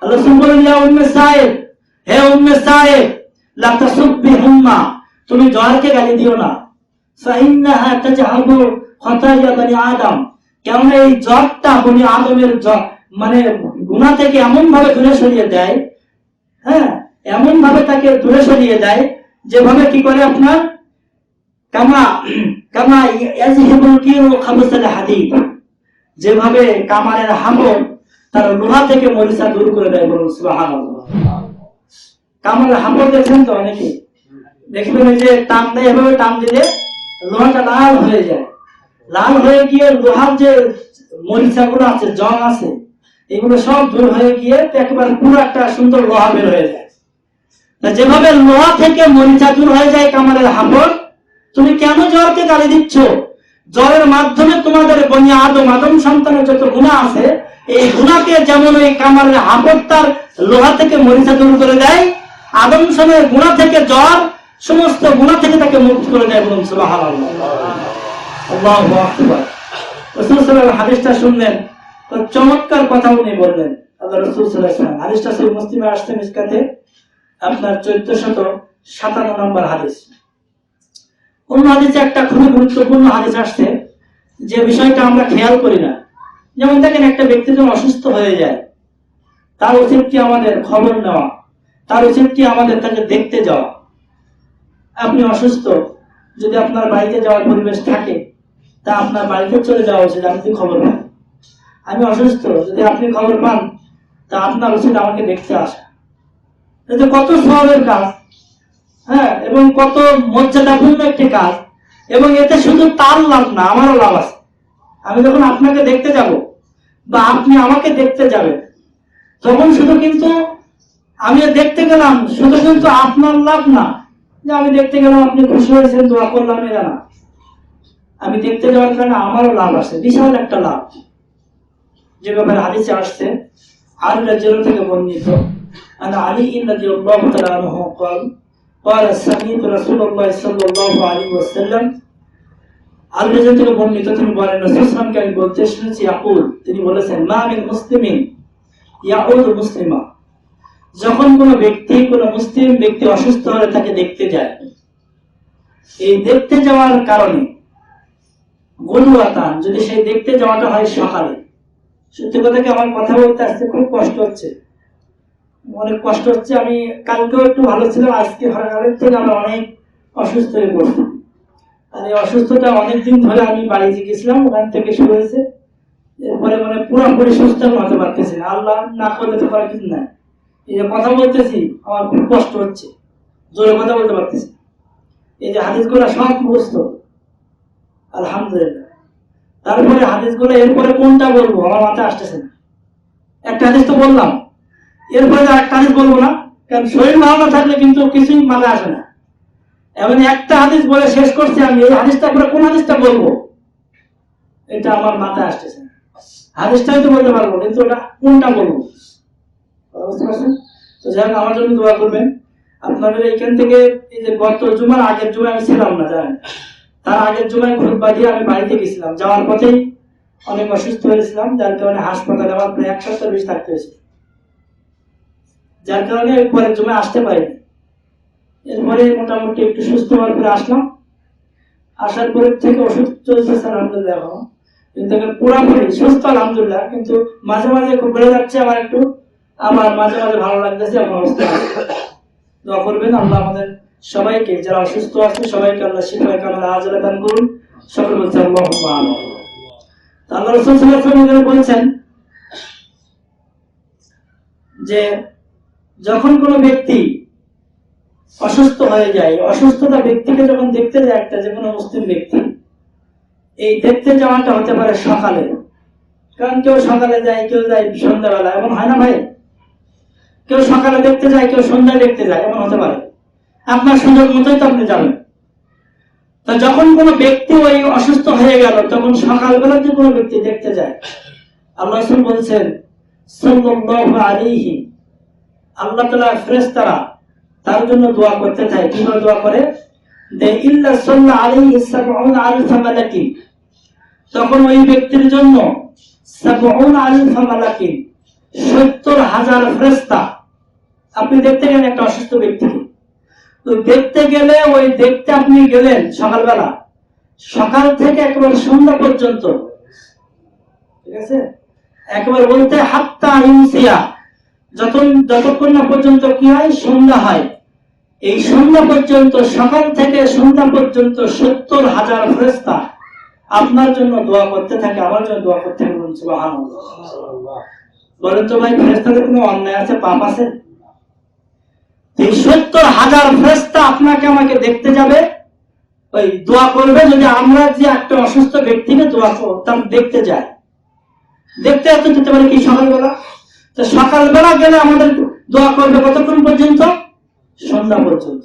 আল্লাহ বললেন, ইয়া উম্মে সাইদ হে উম্মে সাইদ লা তাসুববিহুম্মা, তুমি জ্বরকে গালি দিও না। ফাইন্নাহা তাজহাবু খাতায়া বনি আদম, কারণ এই জ্বরটা বনি আদমের মানে গুনাহ থেকে এমন ভাবে দূরে সরিয়ে দেয়, হ্যাঁ, এমন ভাবে তাকে দূরে সরিয়ে দেয় যেভাবে কি করে আপনার কামা কামা ইয়াজহিবুল কিরু খাবসাল হাদিদ, যেভাবে কামারের হামল তার লোহা থেকে মরিচা দূর করে দেয়। বলুন সুবহানাল্লাহ। কামারের হামল দেখছেন তো অনেকে, দেখবেন যে টান দেয়, এভাবে টান দিলে লোহাটা লাল হয়ে যায়। লাল হয়ে গিয়ে লোহার যে মরিচাগুলো আছে, জং আছে, এগুলো সব দূর হয়ে গিয়ে একেবারে পুরো একটা সুন্দর লোহা বের হয়ে যায়। যেভাবে লোহা থেকে মরিচা দূর হয়ে যায় কামারের হামল, তুমি কেন জ্বরকে গালি দিচ্ছ? জ্বরের মাধ্যমে তোমাদের বনি আদম, আদম সন্তানের যত গুনাহ আছে, এই গুনাহকে যেমন ওই কামারের হামল তার লোহা থেকে মরিচা দূর করে দেয়, আদম সময়ের গুনাহ থেকে জ্বর সমস্ত গুনাহ থেকে তাকে মুক্ত করে দেয়। বলুন সুবহানাল্লাহ। আল্লাহু আকবার। রাসূল সাল্লাল্লাহু আলাইহি ওয়াসাল্লাম হাদিসটা শুনলেন, তো চমৎকার কথা উনি বললেন। আল্লাহ রাসূল সাল্লাল্লাহু আলাইহি ওয়াসাল্লাম, হাদিসটা সহিহ মুসলিমে আসছে, মিসকাতে আপনার 1457 নম্বর হাদিস। অন্য হাদিসে একটা খুবই গুরুত্বপূর্ণ হাদিস আসছে, যে বিষয়টা আমরা খেয়াল করি না। যেমন দেখেন, একটা ব্যক্তি যখন অসুস্থ হয়ে যায়, তার উচিত কি আমাদের খবর নেওয়া, তার উচিত কি আমাদের তাকে দেখতে যাওয়া। আপনি অসুস্থ, যদি আপনার বাড়িতে যাওয়ার পরিবেশ থাকে, তা আপনার বাড়িতে চলে যাওয়া উচিত, আপনি খবর পান। আমি অসুস্থ, যদি আপনি খবর পান, তা আপনার উচিত আমাকে দেখতে আসা। এটা কত সওয়াবের কাজ, হ্যাঁ, এবং কত মর্যাদাপূর্ণ একটি কাজ। এবং এতে শুধু তার লাভ না, আমারও লাভ আছে। আমি যখন আপনাকে দেখতে যাব বা আপনি আমাকে দেখতে যাবেন, তখন শুধু কিন্তু আমি দেখতে গেলাম, শুধু কিন্তু আপনার লাভ না, যে আমি দেখতে গেলাম আপনি খুশি হয়েছেন, দোয়া করলাম, এরা না। আমি দেখতে যাওয়ার কারণে আমারও লাভ আছে, বিশাল একটা লাভ। যে ব্যাপারে হাদিসে আসছে, আলী রাদিয়াল্লাহু থেকে বর্ণিত, আনা আলী রাদিয়াল্লাহু তাআলা আনহু قال قال سمعت رسول الله صلى الله عليه وسلم, আলী রাদিয়াল্লাহু থেকে বর্ণিত, তিনি বলেন, রাসূল সাল্লাল্লাহু আলাইহি ওয়াসাল্লামকে আমি বলতে শুনেছি, ইয়াকুল, তিনি বলেছেন, মা মিন মুসলিমিন ইয়াউদু মুসলিমা, যখন কোনো ব্যক্তি, কোনো মুসলিম ব্যক্তি অসুস্থ হলে তাকে দেখতে যায়, এই দেখতে যাওয়ার কারণে গুলওয়াতান, যদি সেই দেখতে যাওয়াটা হয় সকালে, সত্যি কথা কি আমার কথা বলতে আসতে খুব কষ্ট হচ্ছে, অনেক কষ্ট হচ্ছে। আমি কালকেও একটু ভালো ছিলাম, আজকে হঠাৎ থেকে আমরা অনেক অসুস্থ হয়ে পড়ছি। আর এই অসুস্থতা অনেকদিন ধরে আমি বাড়িতে গেছিলাম, ওখান থেকে শুরু হয়েছে, এরপরে মানে পুরোপুরি সুস্থ হতে পারতেছি না। আল্লাহ না করলে তো করার কিছু নাই। এই যে কথা বলতেছি, আমার খুব কষ্ট হচ্ছে, জোরে কথা বলতে পারতেছি। এই যে হাদিসগুলো সব মুখস্থ, আলহামদুলিল্লাহ। তারপরে হাদিসগুলো এরপরে কোনটা বলবো আমার মাথায় আসতেছে না। একটা হাদিস তো বললাম, এরপরে একটা হাদিস বলবো না, কারণ শরীর ভালো না থাকলে কিন্তু কিছুই মাথায় আসে না। এমন একটা হাদিস বলে শেষ করছি আমি, এই হাদিসটা পরে কোন হাদিসটা বলবো এটা আমার মাথায় আসতেছে না। হাদিসটাই তো বলতে পারবো, কিন্তু ওটা কোনটা বলবো, বুঝতে পারছেন? তো যাই হোক, আমার জন্য দোয়া করবেন। আপনাদের এইখান থেকে এই যে গত জুমার আগের জুমায় আমি ছিলাম না, জানেন, তার আগের জুমায় খুতবা দিয়ে আমি বাড়িতে গেছিলাম, যাওয়ার পথেই অনেক অসুস্থ হয়েছিলাম, যার কারণে হাসপাতালে আমার প্রায় 1 সপ্তাহ বেশি থাকতে হয়েছে, যার কারণে পরের জুমায় আসতে পারিনি। এরপরে মোটামুটি একটু সুস্থ হওয়ার পরে আসলাম, আসার পরে থেকে ওষুধ চলছে আলহামদুলিল্লাহ, কিন্তু পুরোপুরি সুস্থ আলহামদুলিল্লাহ, কিন্তু মাঝে মাঝে খুব বেড়ে যাচ্ছে, আমার একটু আমার মাঝে মাঝে ভালো লাগতেছে, আমার অবস্থা। দোয়া করবেন আল্লাহ আমাদের সবাইকে, যারা অসুস্থ আছে সবাইকে আল্লাহ শিফায়ে কামিলা আজলে দান করুন। সকলে বলছে আল্লাহুম্মা আমিন। আল্লাহ রাসূল সাল্লাল্লাহু আলাইহি ওয়াসাল্লাম বলেছেন যে যখন কোনো ব্যক্তি অসুস্থ হয়ে যায়, অসুস্থতা ব্যক্তিকে যখন দেখতে যায় একটা যে কোনো মুসলিম ব্যক্তি, এই দেখতে যাওয়াটা হতে পারে সকালে, কারণ কেউ সকালে যায়, কেউ যায় সন্ধ্যাবেলা, এমন হয় না ভাই? কেউ সকালে দেখতে যায়, কেউ সন্ধ্যায় দেখতে যায়, এমন হতে পারে। আপনার সুযোগ মতোই তো আপনি যাবেন। তা যখন কোনো ব্যক্তি ওই অসুস্থ হয়ে গেল, তখন সকালবেলা যে কোনো ব্যক্তি দেখতে যায়, আল্লাহ রাসূল বলছেন সাল্লাল্লাহু আলাইহি, আল্লাহ তাআলা ফেরেশতারা তার জন্য দোয়া করতে চায়। কিভাবে দোয়া করে? দে ইল্লা সাল্লা আলাইহি ৭০,০০০ মালাকিন, তখন ওই ব্যক্তির জন্য ৭০,০০০ মালাকিন, ৭০,০০০ ফেরেশতা আপনি দেখতে গেলেন একটা অসুস্থ ব্যক্তিকে, তো দেখতে গেলে ওই দেখতে আপনি গেলেন সকালবেলা, সকাল থেকে একেবারে সন্ধ্যা পর্যন্ত, ঠিক আছে, একেবারে বলতে হাত্তা ইউসিয়া, যতক্ষণ না পর্যন্ত কি হয়, সন্ধ্যা হয়। এই সন্ধ্যা পর্যন্ত, সকাল থেকে সন্ধ্যা পর্যন্ত 70,000 ফেরেশতা আপনার জন্য দোয়া করতে থাকে, আমার জন্য দোয়া করতে থাকে। সুবহানাল্লাহ। বলেন তো ভাই, ফেরেশতাদের কোনো অন্যায় আছে, পাপ আছে? এই 70,000 ফেরেশতা আপনাকে আমাকে দেখতে যাবে, ওই দোয়া করবে। যদি আমরা যে একটা অসুস্থ ব্যক্তিকে দোয়া করতাম দেখতে যাই, দেখতে এত যেতে পারে কি সকালবেলা, তো সকালবেলা গেলে আমাদের দোয়া করবে কতক্ষণ পর্যন্ত? সন্ধ্যা পর্যন্ত।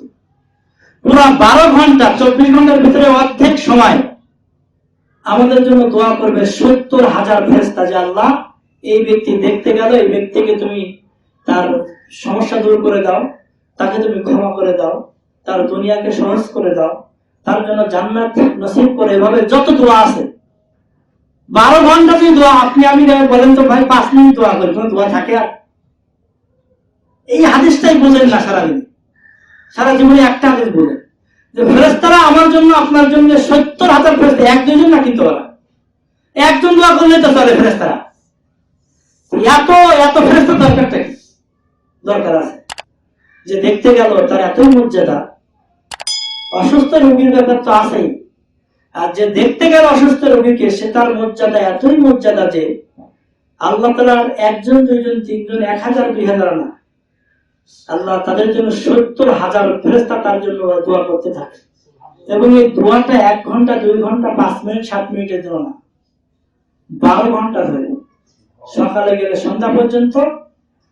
পুরো 12 ঘন্টা, 24 ঘন্টার ভিতরে অর্ধেক সময় আমাদের জন্য দোয়া করবে 70,000 ফেরেশতা, যে আল্লাহ এই ব্যক্তি দেখতে গেল, এই ব্যক্তিকে তুমি তার সমস্যা দূর করে দাও, তাকে তুমি ক্ষমা করে দাও, তার দুনিয়াকে সহজ করে দাও, তার জন্য জান্নাত নসিব করে। এভাবে যত দোয়া আছে, 12 ঘন্টা যে দোয়া, আপনি আমি বলেন তো ভাই 5 মিনিট দোয়া করি, কোন দোয়া থাকে? আর এই হাদিসটাই বোঝেন না সারাদিন, সারা জীবনে একটা হাদিস বোঝেন যে ফেরেশতারা আমার জন্য আপনার জন্য 70,000 ফেরেশতা, এক দুইজন না কিন্তু, ওরা একজন দোয়া করলে তো চলে। ফেরেশতারা এত এত ফেরেশতা দরকারটা কি? দরকার আছে যে দেখতে গেল, তার এতই মর্যাদা। অসুস্থ রোগীর ব্যাপার তো আছেই, আর যে দেখতে গেল অসুস্থ রোগীকে, সে তার মর্যাদা এতই মর্যাদা যে আল্লাহ তাআলার একজন, দুইজন, তিনজন, 1000, 2000 না, আল্লাহ তাদের জন্য 70,000 ফেরেশতা তার জন্য দোয়া করতে থাকে। এবং এই দোয়াটা 1 ঘন্টা, 2 ঘন্টা, 5 মিনিট, 7 মিনিটের জন্য না, 12 ঘন্টা ধরে, সকালে গেলে সন্ধ্যা পর্যন্ত।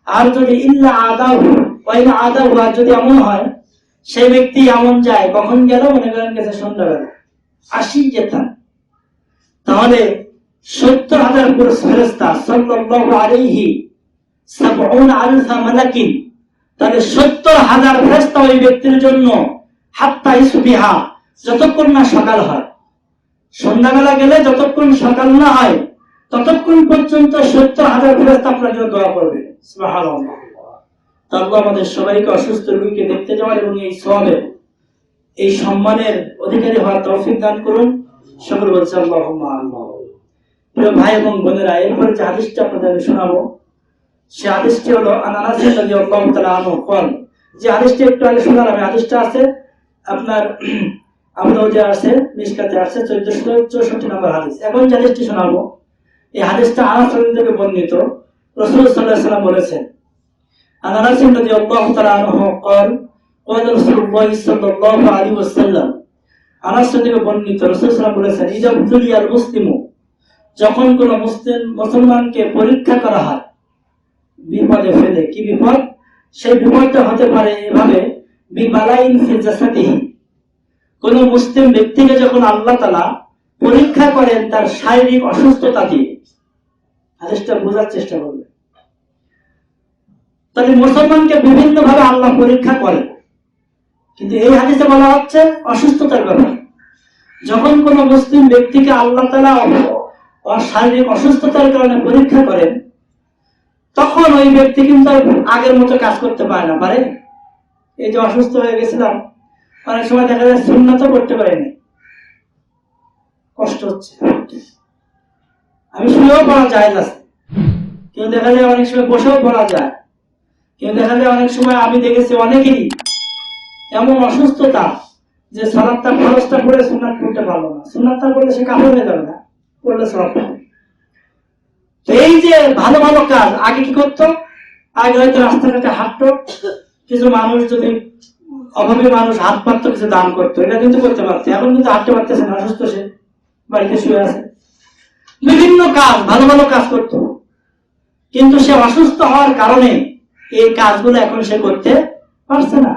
আর যদি ইল্লা আদাহু ওয়াইলা আদাহু, আর যদি এমন হয় সেই ব্যক্তি এমন যায়, কখন গেল, মনে করেন গেছে সন্ধ্যাবেলা, 80 যেতাম, তাহলে 70,000 ফেরেশতা সাল্লাল্লাহু আলাইহি 70,000 মালাকিন, তাহলে 70,000 ফেরেশতা ওই ব্যক্তির জন্য হাত্তা ইসবিহা, যতক্ষণ না সকাল হয়। সন্ধ্যাবেলা গেলে যতক্ষণ সকাল না হয় ততক্ষণ পর্যন্ত 70,000 ফেরেশতা আপনার জন্য দোয়া করবে। সুবহানাল্লাহ। আল্লাহ আমাদের সবাইকে অসুস্থ রোগীকে দেখতে যাওয়ার এবং এই সওয়াবের, এই সম্মানের অধিকারী হওয়ার তৌফিক দান করুন। সকলে বলছে আল্লাহুম্মা আমিন। প্রিয় ভাই এবং বোনেরা, এরপরে যে হাদিসটা আপনাদের শোনাবো, সে হাদিসটি হলো আনাস রাদিয়াল্লাহু তাআলা আনহু قال, যে হাদিসটি একটু আগে শোনালাম, এই হাদিসটা আছে আপনার আবু দাউদে আছে, মিশকাতে আছে 1464 নম্বর হাদিস। এখন যে হাদিসটি শোনাবো, এই হাদিসটা আনাস থেকে বর্ণিত। রাসূল সাল্লাল্লাহু আলাইহি ওয়াসাল্লাম বলেছেন, আনাস রাদিয়াল্লাহু তাআলা আনহু قال قال رسول الله صلى الله عليه وسلم, আনাস থেকে বর্ণিত, রাসূল সাল্লাল্লাহু আলাইহি ওয়াসাল্লাম বলেছেন, ইজা বুলিয়াল মুসলিমু, যখন কোন মুসলমানকে পরীক্ষা করা হয়, বিপদে ফেলে, কি বিপদ? সেই বিপদটা হতে পারে এভাবে, বিবালাইন ফি জাসাদিহি, কোন মুসলিম ব্যক্তিকে যখন আল্লাহ তাআলা পরীক্ষা করেন তার শারীরিক অসুস্থতা দিয়ে। হাদিসটা বোঝার চেষ্টা করবেন। তাহলে মুসলমানকে বিভিন্ন ভাবে আল্লাহ পরীক্ষা করেন, কিন্তু এই হাদিসে বলা হচ্ছে অসুস্থতার ব্যাপার। যখন কোন মুসলিম ব্যক্তিকে আল্লাহ তাআলা শারীরিক অসুস্থতার কারণে পরীক্ষা করেন, তখন ওই ব্যক্তি কিন্তু আগের মতো কাজ করতে পারে না। পারে? এই যে অসুস্থ হয়ে গেছিলাম, অনেক সময় দেখা যায় সুন্নাতও করতে পারিনি, কষ্ট হচ্ছে, আমি শুয়েও পড়া যায় না, কেউ দেখা যায় অনেক সময় বসেও পড়া যায়, কেউ দেখা যায় অনেক সময়, আমি দেখেছি অনেকেরই এমন অসুস্থতা যে সালাতটা ফরজটা পড়ে সুন্নাত পড়তে পারলো না, সুন্নাতটা পড়লে সে কাফের হয়ে যাবে না, পড়লে সওয়াব পাবে। এই যে ভালো ভালো কাজ আগে কি করতো, আগে হয়তো রাস্তাঘাটে হাঁটতো, কিছু মানুষ যদি অভাবী মানুষ হাত পাততো, কিছু দান করতো, এটা কিন্তু করতে পারতো। এখন কিন্তু হাঁটতে পারতেছে না, অসুস্থ, সে বাড়িতে শুয়ে আছে। বিভিন্ন কাজ, ভালো ভালো কাজ করতো, কিন্তু সে অসুস্থ হওয়ার কারণে এই কাজগুলো এখন সে করতে পারছে না।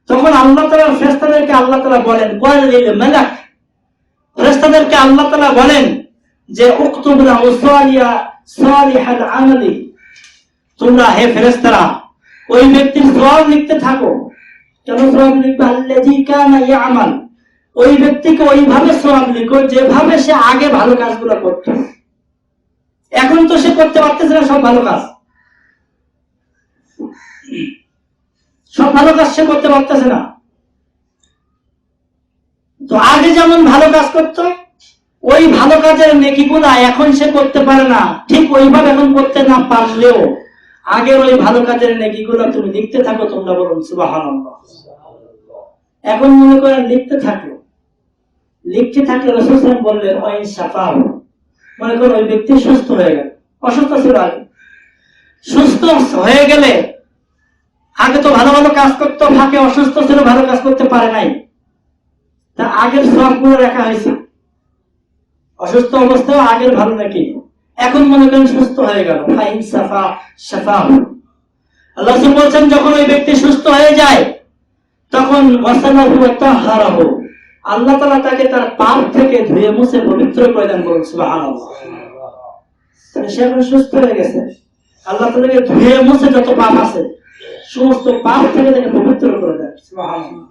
তখন আল্লাহ তাআলা ফেরেশতাদেরকে আল্লাহ তাআলা বলেন, ওয়ালিল মালাক, ফেরেশতাদেরকে আল্লাহ তাআলা বলেন যে উকতুব লাহু সালিহাল আমালি, তোমরা হে ফেরেশতারা ওই ব্যক্তির সওয়াব লিখতে থাকো। কেন সওয়াব লিখবে? আল্লাযী কানা ইয়ামাল, ওই ব্যক্তিকে ওইভাবে সওয়াব লিখো যেভাবে সে আগে ভালো কাজগুলো করত। এখন তো সে করতে পারতেছে না সব ভালো কাজ, সব ভালো কাজ সে করতে পারতেছে না। তো আগে যেমন ভালো কাজ করতো, ওই ভালো কাজের নেকিগুলা এখন সে করতে পারে না। ঠিক ওইভাবে এখন করতে না পারলেও আগের ওই ভালো কাজের নেকিগুলা তুমি লিখতে থাকো। তোমরা বলুন সুবহানাল্লাহ। এখন মনে করেন লিখতে থাকলো, লিখতে থাকলে রাসূল সাল্লাল্লাহু আলাইহি ওয়াসাল্লাম বললেন ওয়াইন শাফাউ, মনে করো ওই ব্যক্তি সুস্থ হয়ে গেল, অসুস্থ ছিল আগে, সুস্থ হয়ে গেলে আগে তো ভালো ভালো কাজ করতো, ফাঁকে অসুস্থ ছিল, ভালো কাজ করতে পারে নাই, তা আগের সবগুলো রাখা হয়েছে। অসুস্থ অবস্থায় আগের ভালো নাকি, এখন মনে করেন সুস্থ হয়ে গেল, ফাইন সাফা শাফা। আল্লাহ বলছেন যখন ওই ব্যক্তি সুস্থ হয়ে যায় তখন ওয়াসানাহু ওয়া তাহহারাহু, আল্লাহ তাআলা তাকে তার পাপ থেকে ধুয়ে মুছে পবিত্র করে দেন। বলুন সুবহানাল্লাহ। তাহলে সে এখন সুস্থ হয়ে গেছে, আল্লাহ তাআলাকে ধুয়ে মুছে যত পাপ আছে সমস্ত পাপ থেকে তাকে পবিত্র করে দেন। সুবহানাল্লাহ।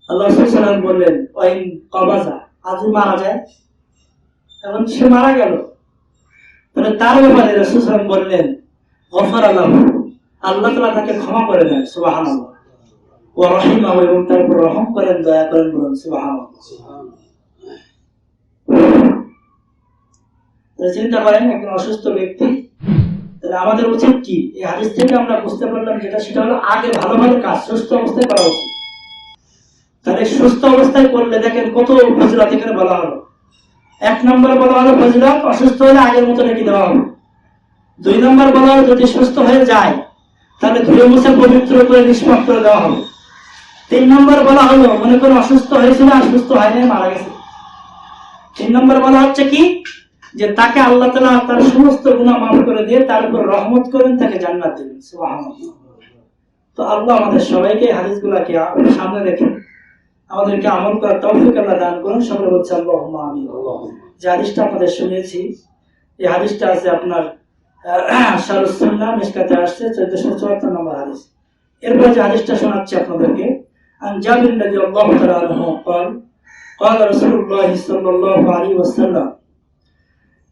আল্লাহ রাসূল সাল্লাল্লাহু আলাইহি ওয়াসাল্লাম বললেন ওয়াইন কবাজা, আজ মারা যায়, এখন সে মারা গেল, তাহলে তার ব্যাপারে রাসূল সাল্লাল্লাহু আলাইহি ওয়াসাল্লাম বললেন গফারা লাহু, আল্লাহ তাআলা তাকে ক্ষমা করে দেন। সুবহানাল্লাহ। ওয়া রাহিমাহু, এবং তার উপর রহম করেন, দয়া করেন। বলুন সুবহানাল্লাহ। চিন্তা করেন একজন অসুস্থ ব্যক্তি, তাহলে আমাদের উচিত কি? এই হাদিস থেকে আমরা বুঝতে পারলাম যেটা, সেটা হলো আগে ভালো ভালো কাজ সুস্থ অবস্থায় করা উচিত। তাহলে সুস্থ অবস্থায় করলে দেখেন কত ফজিলত এখানে বলা হলো। 1 নম্বরে বলা হলো ফজিলত, অসুস্থ হলে আগের মতো নাকি দেওয়া হবে। 2 নম্বর বলা হলো যদি সুস্থ হয়ে যায় তাহলে ধুয়ে মুছে পবিত্র করে নিষ্পাপ করে দেওয়া হবে। 3 নম্বর বলা হলো মনে করো অসুস্থ হয়েছিল আর সুস্থ হয় নাই, মারা গেছে। 3 নম্বর বলা হচ্ছে কি, যে তাকে আল্লাহ তাআলা তার সমস্ত গুনাহ মাফ করে দিয়ে তার উপর রহমত করেন, তাকে জান্নাত দেবেন। সুবহানাল্লাহ। তো আল্লাহ আমাদের সবাইকে হাদিসগুলোকে সামনে রেখে আমাদেরকে আমল করার তৌফিক আল্লাহ দান করুন। সকলে বলছি আল্লাহুম্মা আমিন। যে হাদিসটা আপনাদের শুনিয়েছি, এই হাদিসটা আছে আপনার শারহুস সুন্নাহ মিশকাতে আসছে 1474 নম্বর হাদিস। এরপর যে হাদিসটা শোনাচ্ছি আপনাদেরকে, আন জাবির রাদিয়াল্লাহু তাআলা আনহু قال قال رسول الله صلى الله عليه وسلم,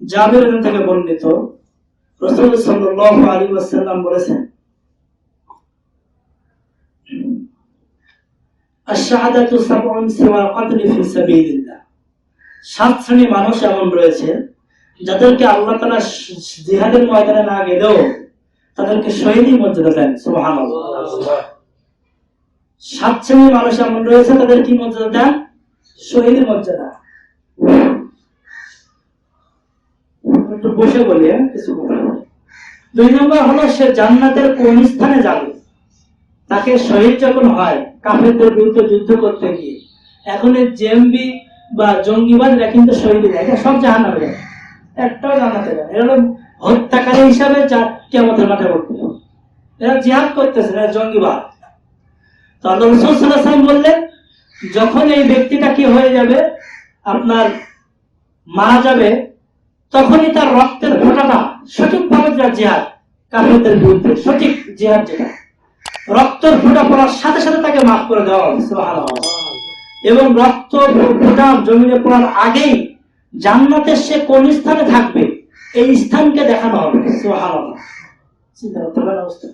জাবির থেকে বর্ণিত রাসূল সাল্লাল্লাহু আলাইহি ওয়াসাল্লাম বলেছেন আশ-শাহাদাতু সাবউন সিওয়া কতলি ফি সাবিলিল্লাহ, 7 শ্রেণীর মানুষ এমন রয়েছে যাদেরকে আল্লাহ তাআলা জিহাদের ময়দানে না গেলেও তাদেরকে শহীদি মর্যাদা দেন। সুবহানাল্লাহ। 7 শ্রেণীর মানুষ এমন রয়েছে, তাদের কি মর্যাদা দেন? শহীদি মর্যাদা। একটু বসে বলি কিছু। 2 নম্বর হলো সে জান্নাতের কোন স্থানে যাবে। তাকে শহীদ যখন হয় কাফেরদের বিরুদ্ধে যুদ্ধ করতে গিয়ে, এখন এই জেএমবি বা জঙ্গিবাদরা কিন্তু শহীদ হয়, এটা সব জাহান্নামে যায়, একটাও জান্নাতে যায়। এরা হত্যাকারী হিসাবে কিয়ামতের মাঠে পড়বে, এরা জিহাদ করতেছে, এরা জঙ্গিবাদ। তো আল্লাহ রাসূল সাল্লাল্লাহু আলাইহি ওয়াসাল্লাম বললেন যখন এই ব্যক্তিটা কি হয়ে যাবে, আপনার মারা যাবে, তখনই তার রক্তের ফোঁটাটা সঠিকভাবে যা জিহাদ কাফেরদের বিরুদ্ধে সঠিক জিহাদ, যেটা রক্তের ফোঁটা পড়ার সাথে সাথে তাকে মাফ করে দেওয়া হবে। সুবহানাল্লাহ। এবং রক্ত ফোঁটা জমিনে পড়ার আগেই জান্নাতের সে কোন স্থানে থাকবে এই স্থানকে দেখানো হবে। সুবহানাল্লাহ। চিন্তা করতে পারেন অবস্থা।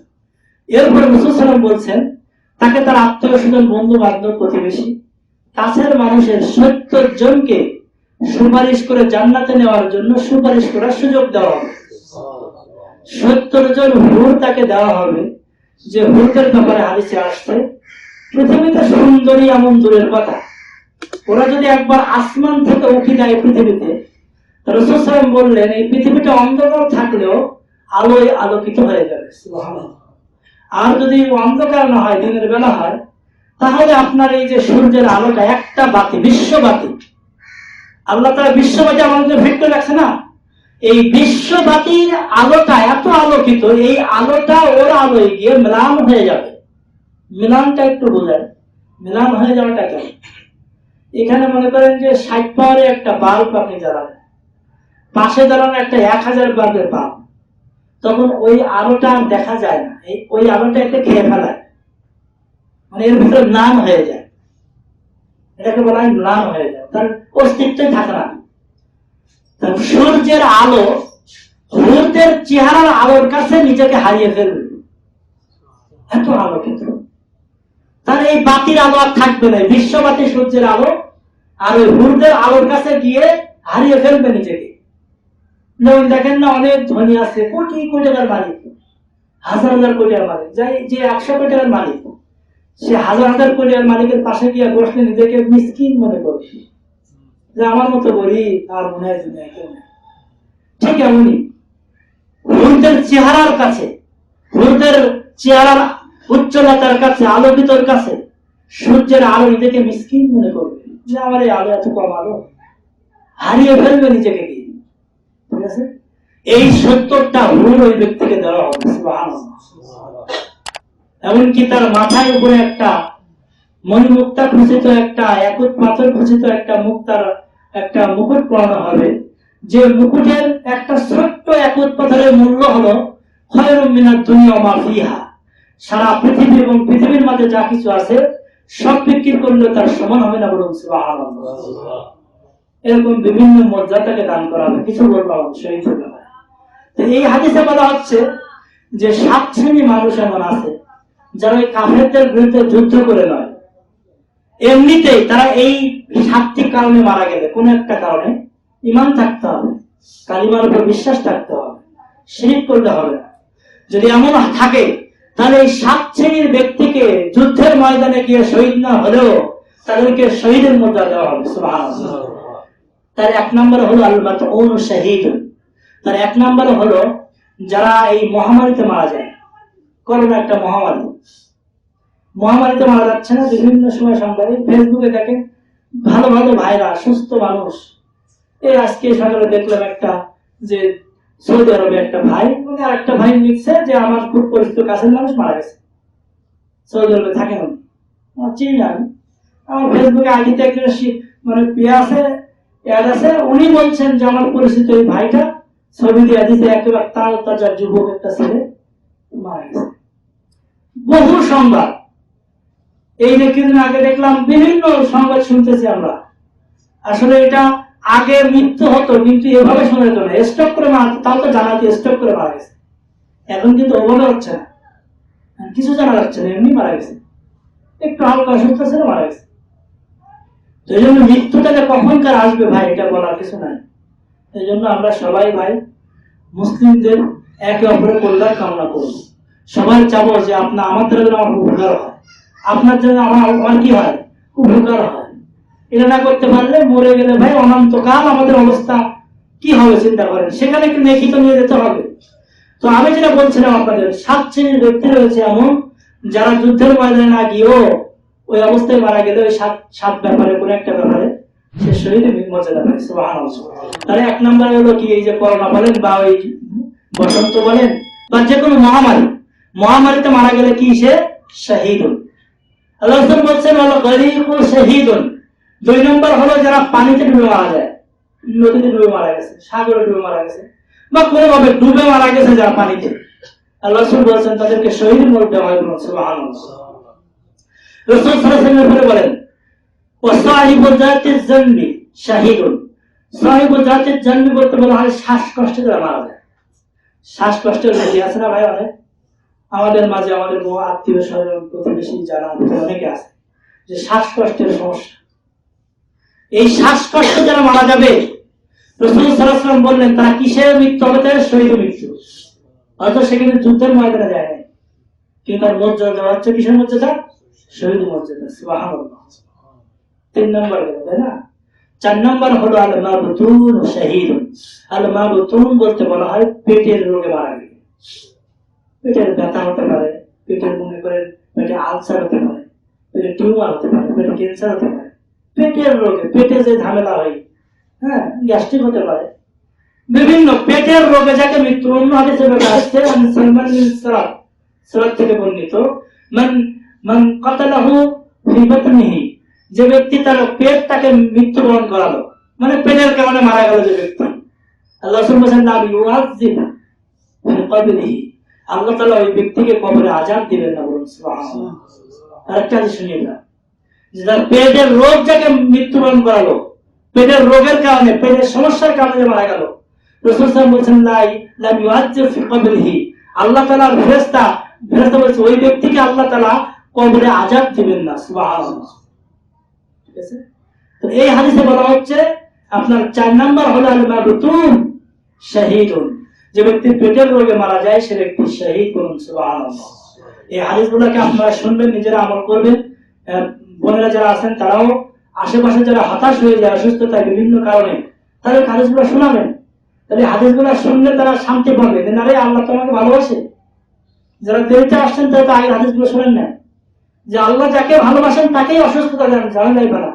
এরপরে রাসূল সাল্লাল্লাহু আলাইহি ওয়াসাল্লাম বলছেন তাকে তার আত্মীয় স্বজন, বন্ধু বান্ধব, প্রতিবেশী, কাছের মানুষের 70 জনকে সুপারিশ করে জান্নাতে নেওয়ার জন্য সুপারিশ করার সুযোগ দেওয়া হবে। 70 জন হুর তাকে দেওয়া হবে, যে হুরদের ব্যাপারে হাদিসে আসছে পৃথিবীতে সুন্দরী এমন দূরের কথা, ওরা যদি একবার আসমান থেকে উঠে যায় পৃথিবীতে, রাসূল সাল্লাল্লাহু আলাইহি ওয়াসাল্লাম বললেন এই পৃথিবীটা অন্ধকার থাকলেও আলোয় আলোকিত হয়ে যাবে। সুবহানাল্লাহ। আর যদি অন্ধকার না হয়, দিনের বেলা হয়, তাহলে আপনার এই যে সূর্যের আলোটা একটা বাতি, বিশ্ববাতি, আল্লাহ তাআলা বিশ্ববাতি আমাদের ফিট করে রাখছে না, এই বিশ্ববাতির আলোটা এত আলোকিত, এই আলোটা ওর আলোয় গিয়ে মিলান হয়ে যাবে। মিলানটা একটু বোঝায়, মিলান হয়ে যাওয়াটা কেন? এখানে মনে করেন যে 60 পাওয়ারের একটা বাল্ব আপনি জ্বালালেন, পাশে জ্বালানো একটা 1000 বাল্বের বাল্ব, তখন ওই আলোটা দেখা যায় না, ওই আলোটা একটা খেয়ে ফেলায়, মানে এর ভিতরে ম্লান হয়ে যায়, এটাকে বলা হয় ম্লান হয়ে যায়, তার অস্তিত্বই থাকে না। সূর্যের আলো সূর্যের চেহারার আলোর কাছে নিজেকে হারিয়ে ফেলবে, এত আলো খেত, তার এই বাতির আলো আর থাকবে না, বিশ্ববাতি সূর্যের আলো, আর ওই হুরদের আলোর কাছে গিয়ে হারিয়ে ফেলবে নিজেকে। যেমন দেখেন না, অনেক ধনী আছে, কোটি কোটি টাকার মালিক, হাজার হাজার কোটি টাকার মালিক, যে 100 কোটি টাকার মালিক, সে হাজার হাজার কোটি টাকার মালিকের পাশে গিয়ে বসলে নিজেকে মিসকিন মনে করবে, যে আমার মতো গরিব আর মনে হয় দুনিয়া কেউ নেই। ঠিক এমনই হুরদের চেহারার কাছে, হুরদের চেহারার উজ্জ্বলতার কাছে, আলোকিতর কাছে সূর্যের আলো নিজেকে মিসকিন মনে করবে, যে আমার এই আলো এত কম আলো, হারিয়ে ফেলবে নিজেকে গিয়ে। ঠিক আছে, এই সত্যটা হুর ওই ব্যক্তিকে দেওয়া হবে। এমনকি তার মাথায় উপরে একটা মণিমুক্তা খচিত, একটা একুত পাথর খচিত একটা মুক্তার একটা মুকুট পরানো হবে, যে মুকুটের একটা ছোট্ট একুত পাথরের মূল্য হলো খায়রুম মিনাদ দুনিয়া মা ফিহা, সারা পৃথিবী এবং পৃথিবীর মাঝে যা কিছু আছে সব বিক্রি করলে তার সমান হবে না। বলুন সুবহানাল্লাহ। এরকম বিভিন্ন মর্যাদাকে দান করা হবে, কিছু বলবো শহীদ হতে হয়। এই হাদিসে বলা হচ্ছে যে 7 শ্রেণীর মানুষ এমন আছে যারা ওই কাফেরদের বিরুদ্ধে যুদ্ধ করে নয়, এমনিতেই তারা এই 7টি কারণে মারা গেলে, কোন একটা কারণে ঈমান থাকতে হবে, কালিমার উপর বিশ্বাস থাকতে হবে, শিরক করতে হবে না। যদি এমন থাকে তাহলে এই 7 শ্রেণীর ব্যক্তিকে যুদ্ধের ময়দানে গিয়ে শহীদ না হলেও তাদেরকে শহীদের মর্যাদা দেওয়া হবে। সুবহানাল্লাহ। তার 1 নম্বর হলো আল-মাতউন শাহীদ। তার 1 নম্বর হলো যারা এই মহামারীতে মারা যায়, করোনা একটা মহামারীতে মারা যাচ্ছে না, বিভিন্ন সময় সংবাদে ফেসবুকে দেখেন ভালো ভালো ভাইরা, সুস্থ মানুষ। এই আজকে সকালে দেখলাম একটা, যে সৌদি আরবে একটা ভাই, মানে আর একটা ভাই লিখছে যে আমার খুব পরিচিত কাছের মানুষ মারা গেছে, সৌদি আরবে থাকেন উনি, চিনি আমি, আমার ফেসবুকে আইডিতে একজন মানে আছে, অ্যাড আছে, উনি বলছেন যে আমার পরিচিত এই ভাইটা ছবি দিয়ে দিতে একেবারে তাজা যুবক একটা ছেলে মারা গেছে। বহু সংবাদ, এই যে কিছুদিন আগে দেখলাম বিভিন্ন সংবাদ শুনতেছি আমরা, আসলে এটা আগে মৃত্যু হতো কিন্তু এভাবে শোনা যেত না, স্ট্রোক করে মারা, তাও তো জানাতে স্ট্রোক করে মারা গেছে। এখন কিন্তু ওভাবে হচ্ছে না, কিছু জানা যাচ্ছে না, এমনি মারা গেছে, একটু হালকা অসুস্থ ছিল মারা গেছে। তো এই জন্য মৃত্যুটাকে কখনকার আসবে ভাই এটা বলার কিছু নাই। এই জন্য আমরা সবাই ভাই মুসলিমদের একে অপরের কল্যাণ কামনা করব, সবাই চাবো যে আমাদের জন্য আমার উপকার হয়, আপনার জন্য আমার কি হয়, উপকার হয়। এটা না করতে পারলে মরে গেলে ভাই অনন্তকাল আমাদের অবস্থা কি হবে চিন্তা করেন, সেখানে একটু নেকি তো নিয়ে যেতে হবে। তো আমি যেটা বলছিলাম আপনাদের, 7 শ্রেণীর ব্যক্তি রয়েছে এমন যারা যুদ্ধের ময়দানে না গিয়েও ওই অবস্থায় মারা গেলে ওই 7 ব্যাপারে কোন একটা ব্যাপারে সে শহীদের মর্যাদা পায়। সুবহানাল্লাহ। তাহলে 1 নম্বরে হলো কি, এই যে করোনা বলেন বা ওই বসন্ত বলেন বা যে কোনো মহামারীতে মারা গেলে কি সে শহীদ। আল্লাহ রাসূল বলছেন হলো গরীকু শহীদুন। 2 নম্বর হলো যারা পানিতে ডুবে মারা যায়, নদীতে ডুবে মারা গেছে, সাগরে ডুবে মারা গেছে বা কোনোভাবে ডুবে মারা গেছে যারা পানিতে, আল্লাহ রাসূল বলছেন তাদেরকে শহীদের মর্যাদা হয়। সুবহানাল্লাহ। রাসূল সাল্লাল্লাহু আলাইহি ওয়াসাল্লাম বলেন ওয়াসাহিবু যাতিজ জানবি শাহীদুন। সাহিবু যাতিজ জানবি বলতে বলা হয় শ্বাসকষ্টে যারা মারা যায়। শ্বাসকষ্টের রোগী আছে না ভাই অনেক আমাদের মাঝে, আমাদের আত্মীয় স্বজন প্রতিবেশী যারা অনেকে আছে যে শ্বাসকষ্টের সমস্যা, এই শ্বাসকষ্ট যারা মারা যাবে রাসূল সাল্লাল্লাহু আলাইহি ওয়াসাল্লাম বললেন তারা কিসের মৃত্যু হবে, তাদের শহীদ মৃত্যু। অর্থাৎ সেখানে যুদ্ধের ময়দানে যায় না, কিন্তু তার মর্যাদা দেওয়া হচ্ছে কিসের মর্যাদা, শহীদ মর্যাদা। সুবহানাল্লাহ। 3 নম্বর গেল, তাই না? 4 নম্বর হলো আল মাবতুন শাহীদ। আল মাবতুন বলতে বলা হয় পেটের রোগে মারা গেলে, পেটের ব্যথা হতে পারে, পেটের মনে করেন পেটে আলসার হতে পারে, পেটে টিউমার হতে পারে, পেটে ক্যান্সার হতে পারে, পেটের রোগে, পেটে যে ঝামেলা হয়, হ্যাঁ গ্যাস্ট্রিক হতে পারে, বিভিন্ন পেটের রোগে যাকে মৃত্যু। অন্য হাদিসে বলা আছে সালমান বিন সালাত থেকে বর্ণিত মান কাতালাহু ফি বাতনিহি, যে ব্যক্তি তার পেট তাকে মৃত্যুবরণ করালো, মানে পেটের কারণে মারা গেল যে ব্যক্তি, আল্লাহ রাসূল বলেন না ইউআযিব ফি কবরিহি, আল্লাহ তাআলা ওই ব্যক্তিকে কবরে আযাব দিবেন না। বলুন সুবহানাল্লাহ। আরেকটা শুনিয়ে না, যে তার পেটের রোগ যাকে মৃত্যুবরণ করালো, পেটের রোগের কারণে, পেটের সমস্যার কারণে মারা গেল, রাসূল সাল্লাল্লাহু আলাইহি ওয়াসাল্লাম বলেন লা ইউআযিব ফি কবরিহি, আল্লাহ তাআলার ফেরেশতা ফেরেশতা বলছে ওই ব্যক্তিকে আল্লাহ তাআলা কবরে আযাব দিবেন না। সুবহানাল্লাহ। ঠিক আছে, তো এই হাদিসে বলা হচ্ছে আপনার 4 নাম্বার হলো আল মাবতুন শাহীদুন, যে ব্যক্তি পেটের রোগে মারা যায় সে ব্যক্তি শহীদ। বলুন সুবহানাল্লাহ। এই হাদিসগুলোকে আপনারা শুনবেন, নিজেরা আমল করবেন। বোনেরা যারা আছেন তারাও আশেপাশে যারা হতাশ হয়ে যায় অসুস্থতায় বিভিন্ন কারণে, তাদের হাদিসগুলো শোনাবেন। তাহলে হাদিসগুলো শুনলে তারা শান্তি পাবে যে আরে আল্লাহ তোমাকে ভালোবাসে। যারা দেরিতে আসছেন তারা তো আগে হাদিসগুলো শোনেন না, যে আল্লাহ যাকে ভালোবাসেন তাকেই অসুস্থতা দেন, জানেন নাই পারা।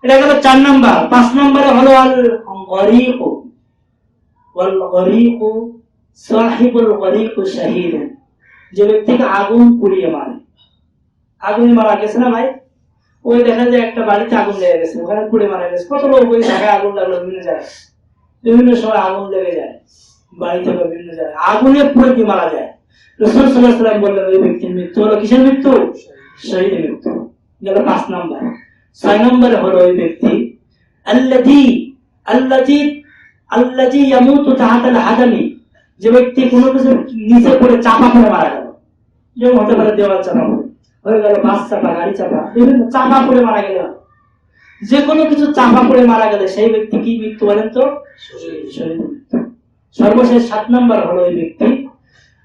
এটা গেল 4 নাম্বার। 5 নম্বরে হলো আল গরীক ওয়াল গরীক সাহিবুল গরীক শাহীদ, যে ব্যক্তিকে আগুন পুড়িয়ে মারে। আগুনে মারা গেছে না ভাই, ওই দেখা যায় একটা বাড়িতে আগুন লেগে গেছে, ওখানে পুড়ে মারা গেছে। কত লোক ওই জায়গায় আগুন লাগলো, বিভিন্ন জায়গায় বিভিন্ন সময় আগুন লেগে যায়, বাড়িতে বা বিভিন্ন জায়গায় আগুনে পুড়ে কি মারা যায়। রাসূল সাল্লাল্লাহু আলাইহি ওয়াসাল্লাম বললেন ওই ব্যক্তির মৃত্যু হলো কিসের মৃত্যু? শহীদের মৃত্যু। গেল 5 নাম্বার। 6 নম্বরে হলো ওই ব্যক্তি আল্লাযী ইয়ামুতু তাহাতাল হাদামি, যে ব্যক্তি কোনো কিছু নিচে পড়ে চাপা পড়ে মারা গেল। যেমন হতে পারে দেওয়াল চাপা পড়ে, হয়ে গেল বাস চাপা, গাড়ি চাপা, বিভিন্ন চাপা পড়ে মারা গেল। যে কোনো কিছু চাপা পড়ে মারা গেলে সেই ব্যক্তি কি মৃত্যু বলেন তো? শহীদ মৃত্যু। সর্বশেষ 7 নম্বর হলো ওই ব্যক্তি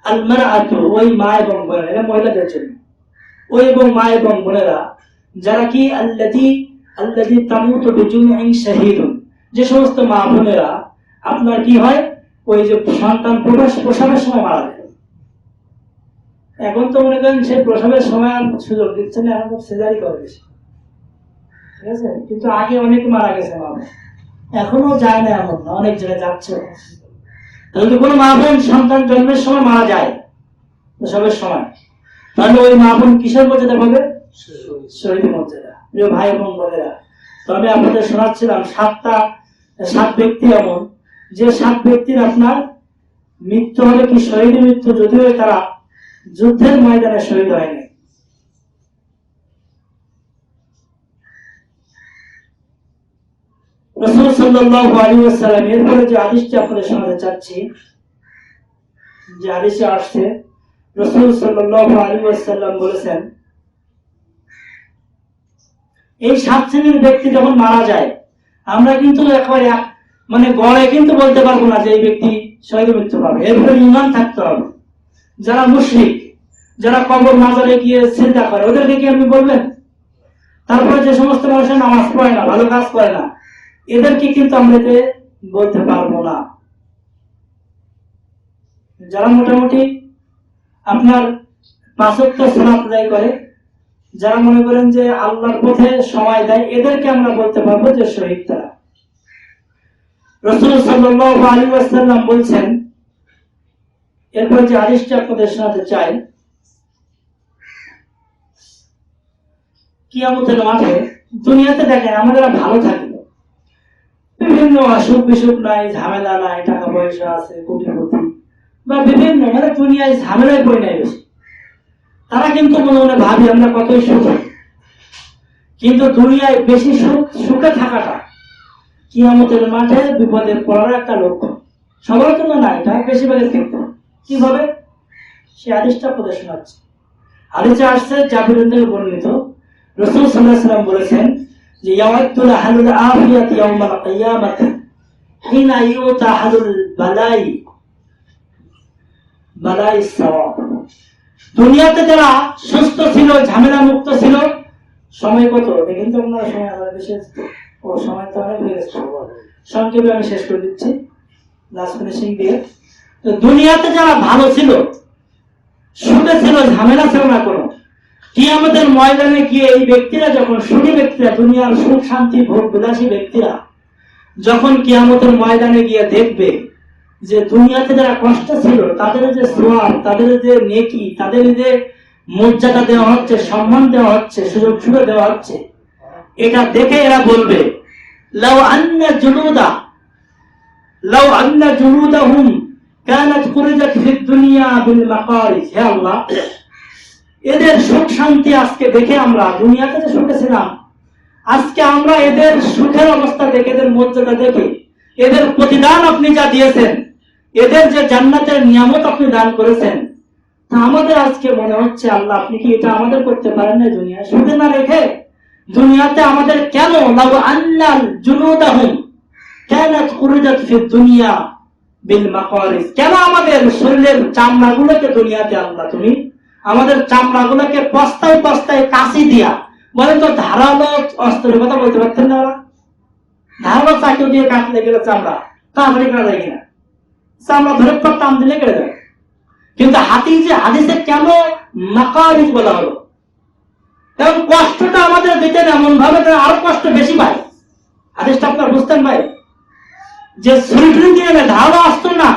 আল মারআতু, ওই মা এবং বোনেরা, এটা মহিলাদের জন্য। ওই এবং মা এবং বোনেরা যারা কি আল্লাযী তামুতু বিজুমিন শাহীদুন, যে সমস্ত মা বোনেরা আপনার কি হয় ওই যে সন্তান প্রসবের সময় মারা যায়। এখন তো মনে করেন সে প্রসবের সময় সুযোগ দিচ্ছে না, এখন সিজারি করে বেশি। ঠিক আছে, কিন্তু আগে অনেক মারা গেছে মা বোন, এখনো যায় না, এমন না, অনেক জায়গায় যাচ্ছে। যদি কোনো মা বোন সন্তান জন্মের সময় মারা যায় প্রসবের সময়, তাহলে ওই মা বোন কিসের মর্যাদা পাবে? শহীদ মর্যাদা। প্রিয় ভাই এবং বোনেরা, তো আমি আপনাদের শোনাচ্ছিলাম 7 ব্যক্তি এমন, যে 7 ব্যক্তির আপনার মৃত্যু হবে কি শহীদ মৃত্যু, যদিও তারা যুদ্ধের ময়দানে শহীদ হয়নি। রাসূল সাল্লাল্লাহু আলাইহি ওয়াসাল্লাম এরপরে যে হাদিসটি আপনাদের শোনাতে চাচ্ছি, যে হাদিসে আসছে রাসূল সাল্লাল্লাহু আলাইহি ওয়াসাল্লাম বলেছেন এই 7 শ্রেণীর ব্যক্তি যখন মারা যায়, আমরা কিন্তু একেবারে মানে গড়ে কিন্তু বলতে পারবো না যে এই ব্যক্তি শহীদ মৃত্যু পাবে। এরপরে ঈমান থাকতে হবে। যারা মুশরিক, যারা কবর মাজারে গিয়ে সিজদা করে, ওদেরকে কি আপনি বলবেন? তারপরে যে সমস্ত মানুষের নামাজ পড়ে না, ভালো কাজ করে না, এদেরকে কিন্তু আমরা বলতে পারবো না। যারা মোটামুটি আপনার 5 ওয়াক্ত সালাত আদায় করে, যারা মনে করেন যে আল্লাহর পথে সময় দেয়, এদেরকে আমরা বলতে পারবো যে শহীদ তারা। রাসূল সাল্লাল্লাহু আলাইহি ওয়াসাল্লাম বলছেন, এরপর যে হাদিসটি আপনাদের শোনাতে চাই, কিয়ামতের মাঠে দুনিয়াতে দেখেন আমরা ভালো থাকি, বিভিন্ন অসুখ বিসুখ নাই, ঝামেলা নাই, টাকা পয়সা আছে, কোটিপতি বা বিভিন্ন মানে দুনিয়ায় ঝামেলায় পড়ে নাই বেশি। তারা কিন্তু মনে মনে ভাবি আমরা কতই সুখী, কিন্তু দুনিয়ায় বেশি সুখে থাকাটা কিয়ামতের মাঠে বিপদে পড়ার একটা লক্ষ্য। সবার জন্য না, এটা বেশিরভাগের ক্ষেত্রে। কিভাবে? সে হাদিসটা আপনাদের শোনাচ্ছি। হাদিসে আসছে জাবির থেকে বর্ণিত, রাসূল সাল্লাল্লাহু আলাইহি ওয়াসাল্লাম বলেছেন যে ইয়াওয়াতুল আহলুল আফিয়াতি ইয়াওমাল কিয়ামাতি হিনা ইউতা আহলুল বালাই সাওয়াব। দুনিয়াতে যারা সুস্থ ছিল, ঝামেলা মুক্ত ছিল, সময় কত দেখেন তো আপনারা, সময় আবার বেশি ও সময় তো অনেক হয়ে গেছে, সংক্ষেপে আমি শেষ করে দিচ্ছি লাস্ট ফিনিশিং দিয়ে। তো দুনিয়াতে যারা ভালো ছিল, সুখে ছিল, ঝামেলা ছিল না কোনো, কিয়ামতের ময়দানে গিয়ে এই ব্যক্তিরা যখন, সুখী ব্যক্তিরা, দুনিয়ার সুখ শান্তি ভোগ বিলাসী ব্যক্তিরা যখন কিয়ামতের ময়দানে গিয়ে দেখবে যে দুনিয়াতে যারা কষ্ট ছিল তাদের যে সওয়াব, তাদের যে নেকি, তাদের যে মর্যাদা দেওয়া হচ্ছে, সম্মান দেওয়া হচ্ছে, সুযোগ সুবিধা দেওয়া হচ্ছে, এটা দেখে এরা বলবে লাউ আন্না জুলুদাহুম কানাত কুরিজাত ফিদ দুনিয়া বিল মাকারিজ। হে আল্লাহ, এদের সুখ শান্তি আজকে দেখে, আমরা দুনিয়াতে যে সুখে ছিলাম, আজকে আমরা এদের সুখের অবস্থা দেখে, এদের মর্যাদা দেখে, এদের প্রতিদান আপনি যা দিয়েছেন, এদের যে জান্নাতের নিয়ামত আপনি দান করেছেন, তা আমাদের আজকে মনে হচ্ছে আল্লাহ আপনি কি এটা আমাদের করতে পারেন না? দুনিয়া শুধু না রেখে দুনিয়াতে আমাদের কেন লাউ আন্নাল জুনুদাহুম কানাত খুরিজাত ফি দুনিয়া বিল মাকারিস, কেন আমাদের শরীরের চামড়াগুলোকে দুনিয়াতে আল্লাহ তুমি আমাদের চামড়াগুলোকে পস্তায় পস্তায় কাশি দিয়া, বলেন তো ধারালো অস্ত্রের কথা বলতে পারতেন না? ওরা ধারালো চাকু দিয়ে কাটলে গেলে চামড়া তাড়াতাড়ি কাটা যায় কিনা? চামড়া ধরে পর টান দিলে কেটে যাবে। কিন্তু হাদিসে কেন মাকারিস বলা হলো? এবং কষ্টটা আমাদের দিতেন এমন ভাবে আরো কষ্ট বেশি পায়। হাদিসটা আপনার বুঝতেন ভাই, যে ছুরি দিয়ে ধারালো অস্ত্র না,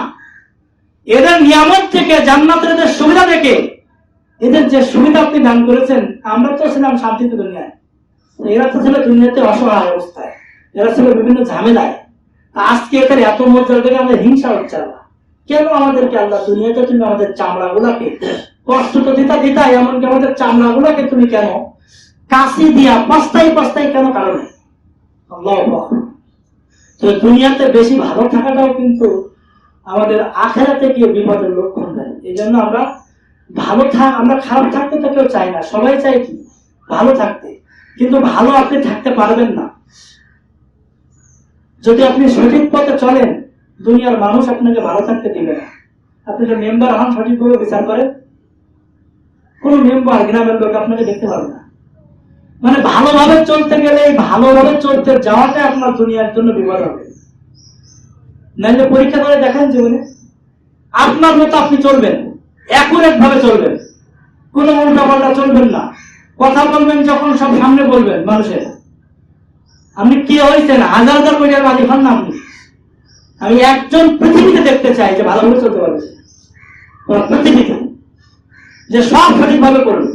এদের নিয়ামত থেকে জান্নাতের এদের সুবিধা থেকে, এদের যে সুবিধা আপনি দান করেছেন, আমরা তো ছিলাম শান্তিতে দুনিয়ায়, এরা তো ছিল দুনিয়াতে অসহায় অবস্থায়, এরা ছিল বিভিন্ন ঝামেলায়। আজকে এদের এত মর্যাদা থেকে আমাদের হিংসা হচ্ছে। আল্লাহ কেন আমাদেরকে আল্লাহ দুনিয়াতে তুমি আমাদের চামড়া গুলাকে কষ্ট তো দিতা এমনকি আমাদের চামড়া গুলাকে তুমি কেন কাশি দিয়া পস্তাই কেন? কারণে আল্লাহ তো দুনিয়াতে বেশি ভালো থাকাটাও কিন্তু আমাদের আখেরাতে গিয়ে বিপদের লক্ষণ দেয়। এই জন্য আমরা আমরা খারাপ থাকতে তো কেউ চাই না, সবাই চাই কি ভালো থাকতে, কিন্তু ভালো আপনি থাকতে পারবেন না যদি আপনি সঠিক পথে চলেন। দুনিয়ার মানুষ আপনাকে ভালো থাকতে দিবে না। আপনি যে মেম্বার হন সঠিকভাবে বিচার করেন, কোন মেম্বার গ্রামের লোক আপনাকে দেখতে পারবে না। মানে ভালোভাবে চলতে গেলে ভালোভাবে চলতে যাওয়াটা আপনার দুনিয়ার জন্য বিপদ হবে। নাইলে পরীক্ষা করে দেখেন জীবনে আপনার মতো আপনি চলবেন, অ্যাকুরেট ভাবে চলবেন, কোন উল্টাপাল্টা চলবেন না। কথা বলবেন যখন সব সামনে বলবেন মানুষের। আপনি কি হয়েছেন? হাজার হাজার কোটির মালিক হন না আপনি। আমি একজন পৃথিবীতে দেখতে চাই যে ভালোভাবে চলতে পারবে, পৃথিবীতে যে সব সঠিকভাবে করবে,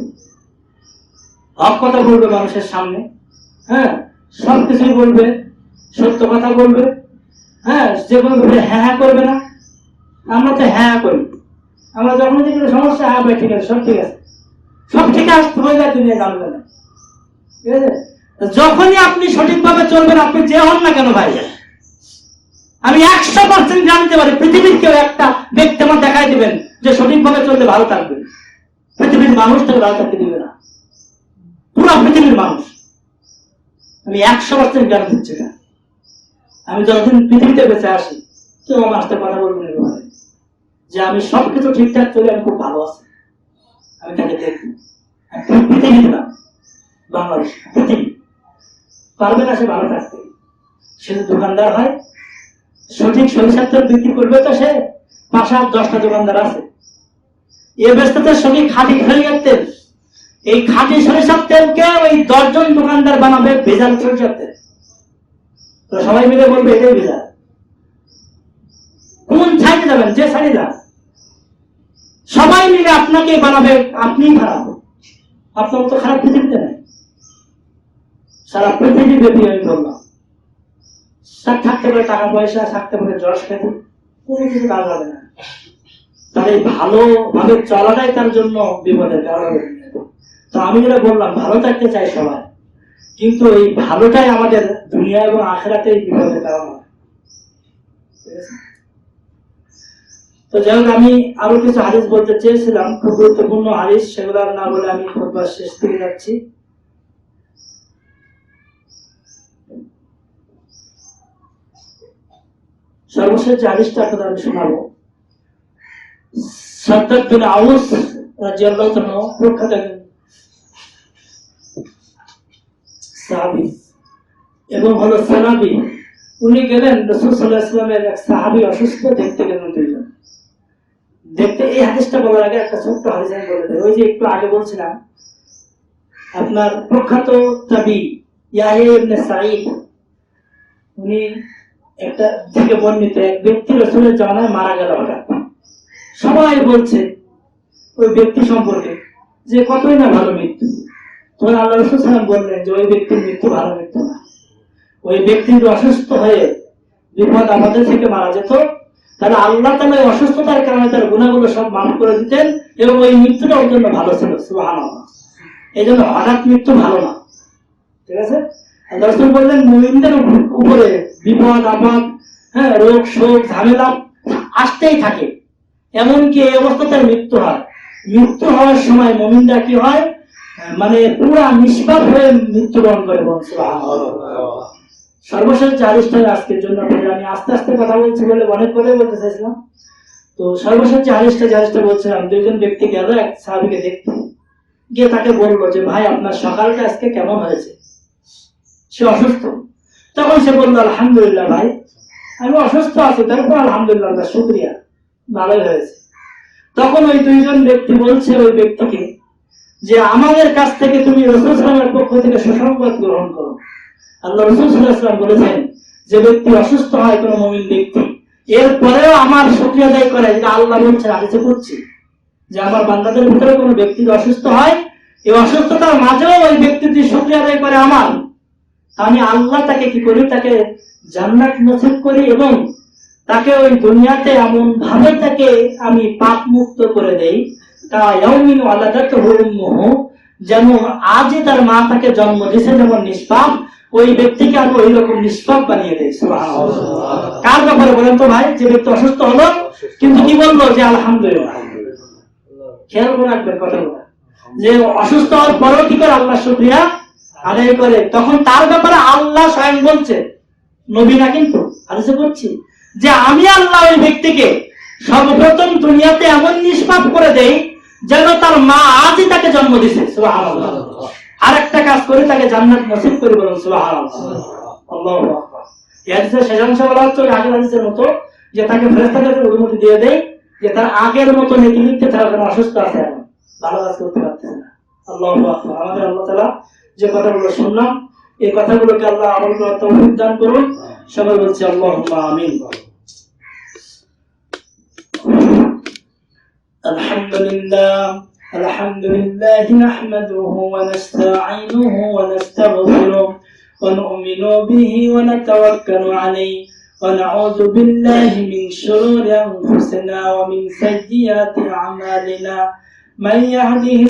হক কথা বলবে মানুষের সামনে, হ্যাঁ সবকিছুই বলবে, সত্য কথা বলবে, হ্যাঁ যে কোনো হ্যাঁ করবে না। আমরা তো হ্যাঁ করি, আমরা যখন দেখি সমস্যা, হ্যাঁ ভাই ঠিক আছে, সব ঠিক আছে, সব ঠিক আসতে হয়ে যায় দুনিয়া জানবে না। ঠিক আছে, যখনই আপনি সঠিকভাবে চলবেন, আপনি যে হন না কেন ভাই, আমি 100% জানতে পারি পৃথিবীর কেউ একটা ব্যক্তি আমার দেখাই দিবেন যে সঠিকভাবে চললে ভালো থাকবে। পৃথিবীর মানুষ তাকে ভালো থাকতে দিবে না, পুরো পৃথিবীর মানুষ। আমি 100% জ্ঞান দিচ্ছি না। আমি যতদিন পৃথিবীতে বেঁচে আসি, কেউ আমার আসতে কথা বলবেন যে আমি সবকিছু ঠিকঠাক চলে, আমি খুব ভালো আছি। আমি তাকে দেখি পৃথিবী না, বাংলাদেশ পৃথিবী পারবে না সে ভালো থাকতে। সে দোকানদার হয়, সঠিক সরিষার তেল বিক্রি করবে, তো সে পাশে 10টা দোকানদার আছে। এ ব্যস্ততে সঠিক খাঁটি সরিষার তেল, এই খাঁটি সরিষার তেলকে ওই 10 জন দোকানদার বানাবে ভেজাল সরিষার তেল। তো সবাই মিলে বলবে এটাই ভেজাল। কোন সাইডে যাবেন? যে সাইডে যান, সবাই মিলে আপনাকে বানাবে আপনি খারাপ। আপনার তো খারাপ পৃথিবীতে নাই, সারা পৃথিবী ব্যাপী আমি বললাম। তার থাকতে পারে টাকা পয়সা, থাকতে পারে যশ খ্যাতি, কোনো কিছু কাজ হবে না। তার এই ভালোভাবে চলাটাই তার জন্য বিপদের কারণ। তো আমি যেটা বললাম, ভালো থাকতে চাই সবাই, কিন্তু এই ভালোটাই আমাদের দুনিয়া এবং আখেরাতে বিপদের কারণ হয়। তো যাই হোক, আমি আরো কিছু হাদিস বলতে চেয়েছিলাম, খুব গুরুত্বপূর্ণ হাদিস, সেগুলো না বলে আমি খুতবার শেষ দিকে যাচ্ছি। সর্বশেষ যে হাদিসটা আপনাদের আমি শোনাবো, সাদ্দাদ বিন আউস রাদিয়াল্লাহু তাআলা প্রখ্যাত সাহাবী এবং হলো সাহাবী। উনি গেলেন রাসূল সাল্লাল্লাহু আলাইহি ওয়াসাল্লামের এক সাহাবী অসুস্থ, দেখতে গেলেন দুইজন। দেখতে, এই হাদিসটা বলার আগে একটা ছোট্ট হাদিস আমি বলে দেই। ওই যে একটু আগে বলছিলাম, আপনার প্রখ্যাত তাবী ইয়াহইয়া ইবনে সাঈদ, উনি একটা থেকে বর্ণিত এক ব্যক্তি রাসূলের জামানায় মারা গেল হঠাৎ। সবাই বলছে ওই ব্যক্তি সম্পর্কে যে কতই না ভালো মৃত্যু। তখন আল্লাহ রাসূল সাল্লাল্লাহু আলাইহি ওয়াসাল্লাম বললেন যে ওই ব্যক্তির মৃত্যু ভালো মৃত্যু না। ওই ব্যক্তি যদি অসুস্থ হয়ে বিপদ আমাদের থেকে মারা যেত, তাহলে আল্লাহ তাআলা ওই অসুস্থতার কারণে তার গুনাহগুলো সব মাফ করে দিতেন এবং ওই মৃত্যুটা ওর জন্য ভালো ছিল। সুবহানাল্লাহ। এই জন্য হঠাৎ মৃত্যু ভালো না। ঠিক আছে, আল্লাহ রাসূল বললেন মুমিনদের উপরে বিপদ আপদ, হ্যাঁ রোগ শোক ঝামেলা আসতেই থাকে, এমনকি এই অবস্থাতে মৃত্যু হয়। মৃত্যু হওয়ার সময় মুমিনরা কি হয়, মানে পুরা নিষ্পাপ হয়ে মৃত্যুবরণ করে। সর্বশেষ যে হাদিসটা আজকের জন্য আমি আস্তে আস্তে কথা বলছি বলে অনেক কথাই বলতে চাইছিলাম। তো সর্বশেষ যে হাদিসটা বলছিলাম, দুইজন ব্যক্তি গেল এক সাহাবীকে দেখতে, গিয়ে তাকে বললো যে ভাই আপনার সকালটা আজকে কেমন হয়েছে? সে অসুস্থ। তখন সে বললো আলহামদুলিল্লাহ ভাই, আমি অসুস্থ আছি, তারপর আলহামদুলিল্লাহ শুকরিয়া, ভালোই হয়েছে। তখন ওই দুইজন ব্যক্তি বলছে ওই ব্যক্তিকে যে আমাদের কাছ থেকে তুমি রাসূল সাল্লাল্লাহু আলাইহি ওয়াসাল্লামের পক্ষ থেকে সুসংবাদ গ্রহণ করো। আল্লাহ রাসূল সাল্লাল্লাহু আলাইহি ওয়াসাল্লাম বলেছেন যে ব্যক্তি অসুস্থ হয়, কোনো মুমিন ব্যক্তি, এরপরেও আমার শুকরিয়া আদায় করে, যেটা আল্লাহ বলছেন হাদিসে পড়ছি যে আমার বান্দাদের ভিতরে কোনো ব্যক্তি অসুস্থ হয়, এই অসুস্থতার মাঝেও ওই ব্যক্তি যদি শুকরিয়া আদায় করে আমার, আমি আল্লাহ তাকে কি করি, তাকে জান্নাত নসিব করি এবং তাকে ওই দুনিয়াতে এমন ভাবে তাকে আমি পাপ মুক্ত করে দেই, তা ইয়াউমিন ওয়ালাদাতুহু উম্মুহু, যেমন আজই তার মা তাকে জন্ম দিয়েছে যেমন নিষ্পাপ, ওই ব্যক্তিকে আমি ওই রকম নিষ্পাপ বানিয়ে দেই। সুবহানাল্লাহ। কার ব্যাপারে বলেন তো ভাই? যে ব্যক্তি অসুস্থ হলো কিন্তু কি বললো যে আলহামদুলিল্লাহ। খেয়াল করে রাখবেন কথাগুলো, যে অসুস্থ হওয়ার পরেও কি করে আল্লাহ শুকরিয়া আদায় করে। তখন তার ব্যাপারে আল্লাহ স্বয়ং বলছে, নবী না কিন্তু হাদিসে পড়ছি যে আমি আল্লাহ ওই ব্যক্তিকে সর্বপ্রথম দুনিয়াতে এমন নিষ্পাপ করে দেই যেন তার মা আজই তাকে জন্ম দিয়েছে। সুবহানাল্লাহ। আরেকটা কাজ করে তাকে জান্নাত নসিব করে, বলুন সুবহানাল্লাহ। আল্লাহু আকবার। এই হাদিসের শেষ অংশ বলা হচ্ছে ওই আগের হাদিসের মতো, যে তাকে ফেরেশতাদেরকে অনুমতি দিয়ে দেয় যে তার আগের মতো নেকি লিখতে থাকা, কেন অসুস্থ আছে, এখন ভালো কাজ করতে পারতেছে না। আল্লাহু আকবার। আমাদের আল্লাহ তাআলা যে কথাগুলো শুনলাম, এই কথাগুলোকে আল্লাহ আমল করার তৌফিক দান করুন। সবাই বলছি আল্লাহুম্মা আমিন। আলহামদুলিল্লাহ নাহমাদুহু ওয়া নাস্তাঈনুহু ওয়া নাস্তাগফিরুহু ওয়া নু'মিনু বিহি ওয়া নাতাওয়াক্কালু আলাইহি ওয়া নাউযু বিল্লাহি মিন শুরুরি আনফুসিনা ওয়া মিন সাইয়্যাতি আ'মালিনা মান ইয়াহদিহি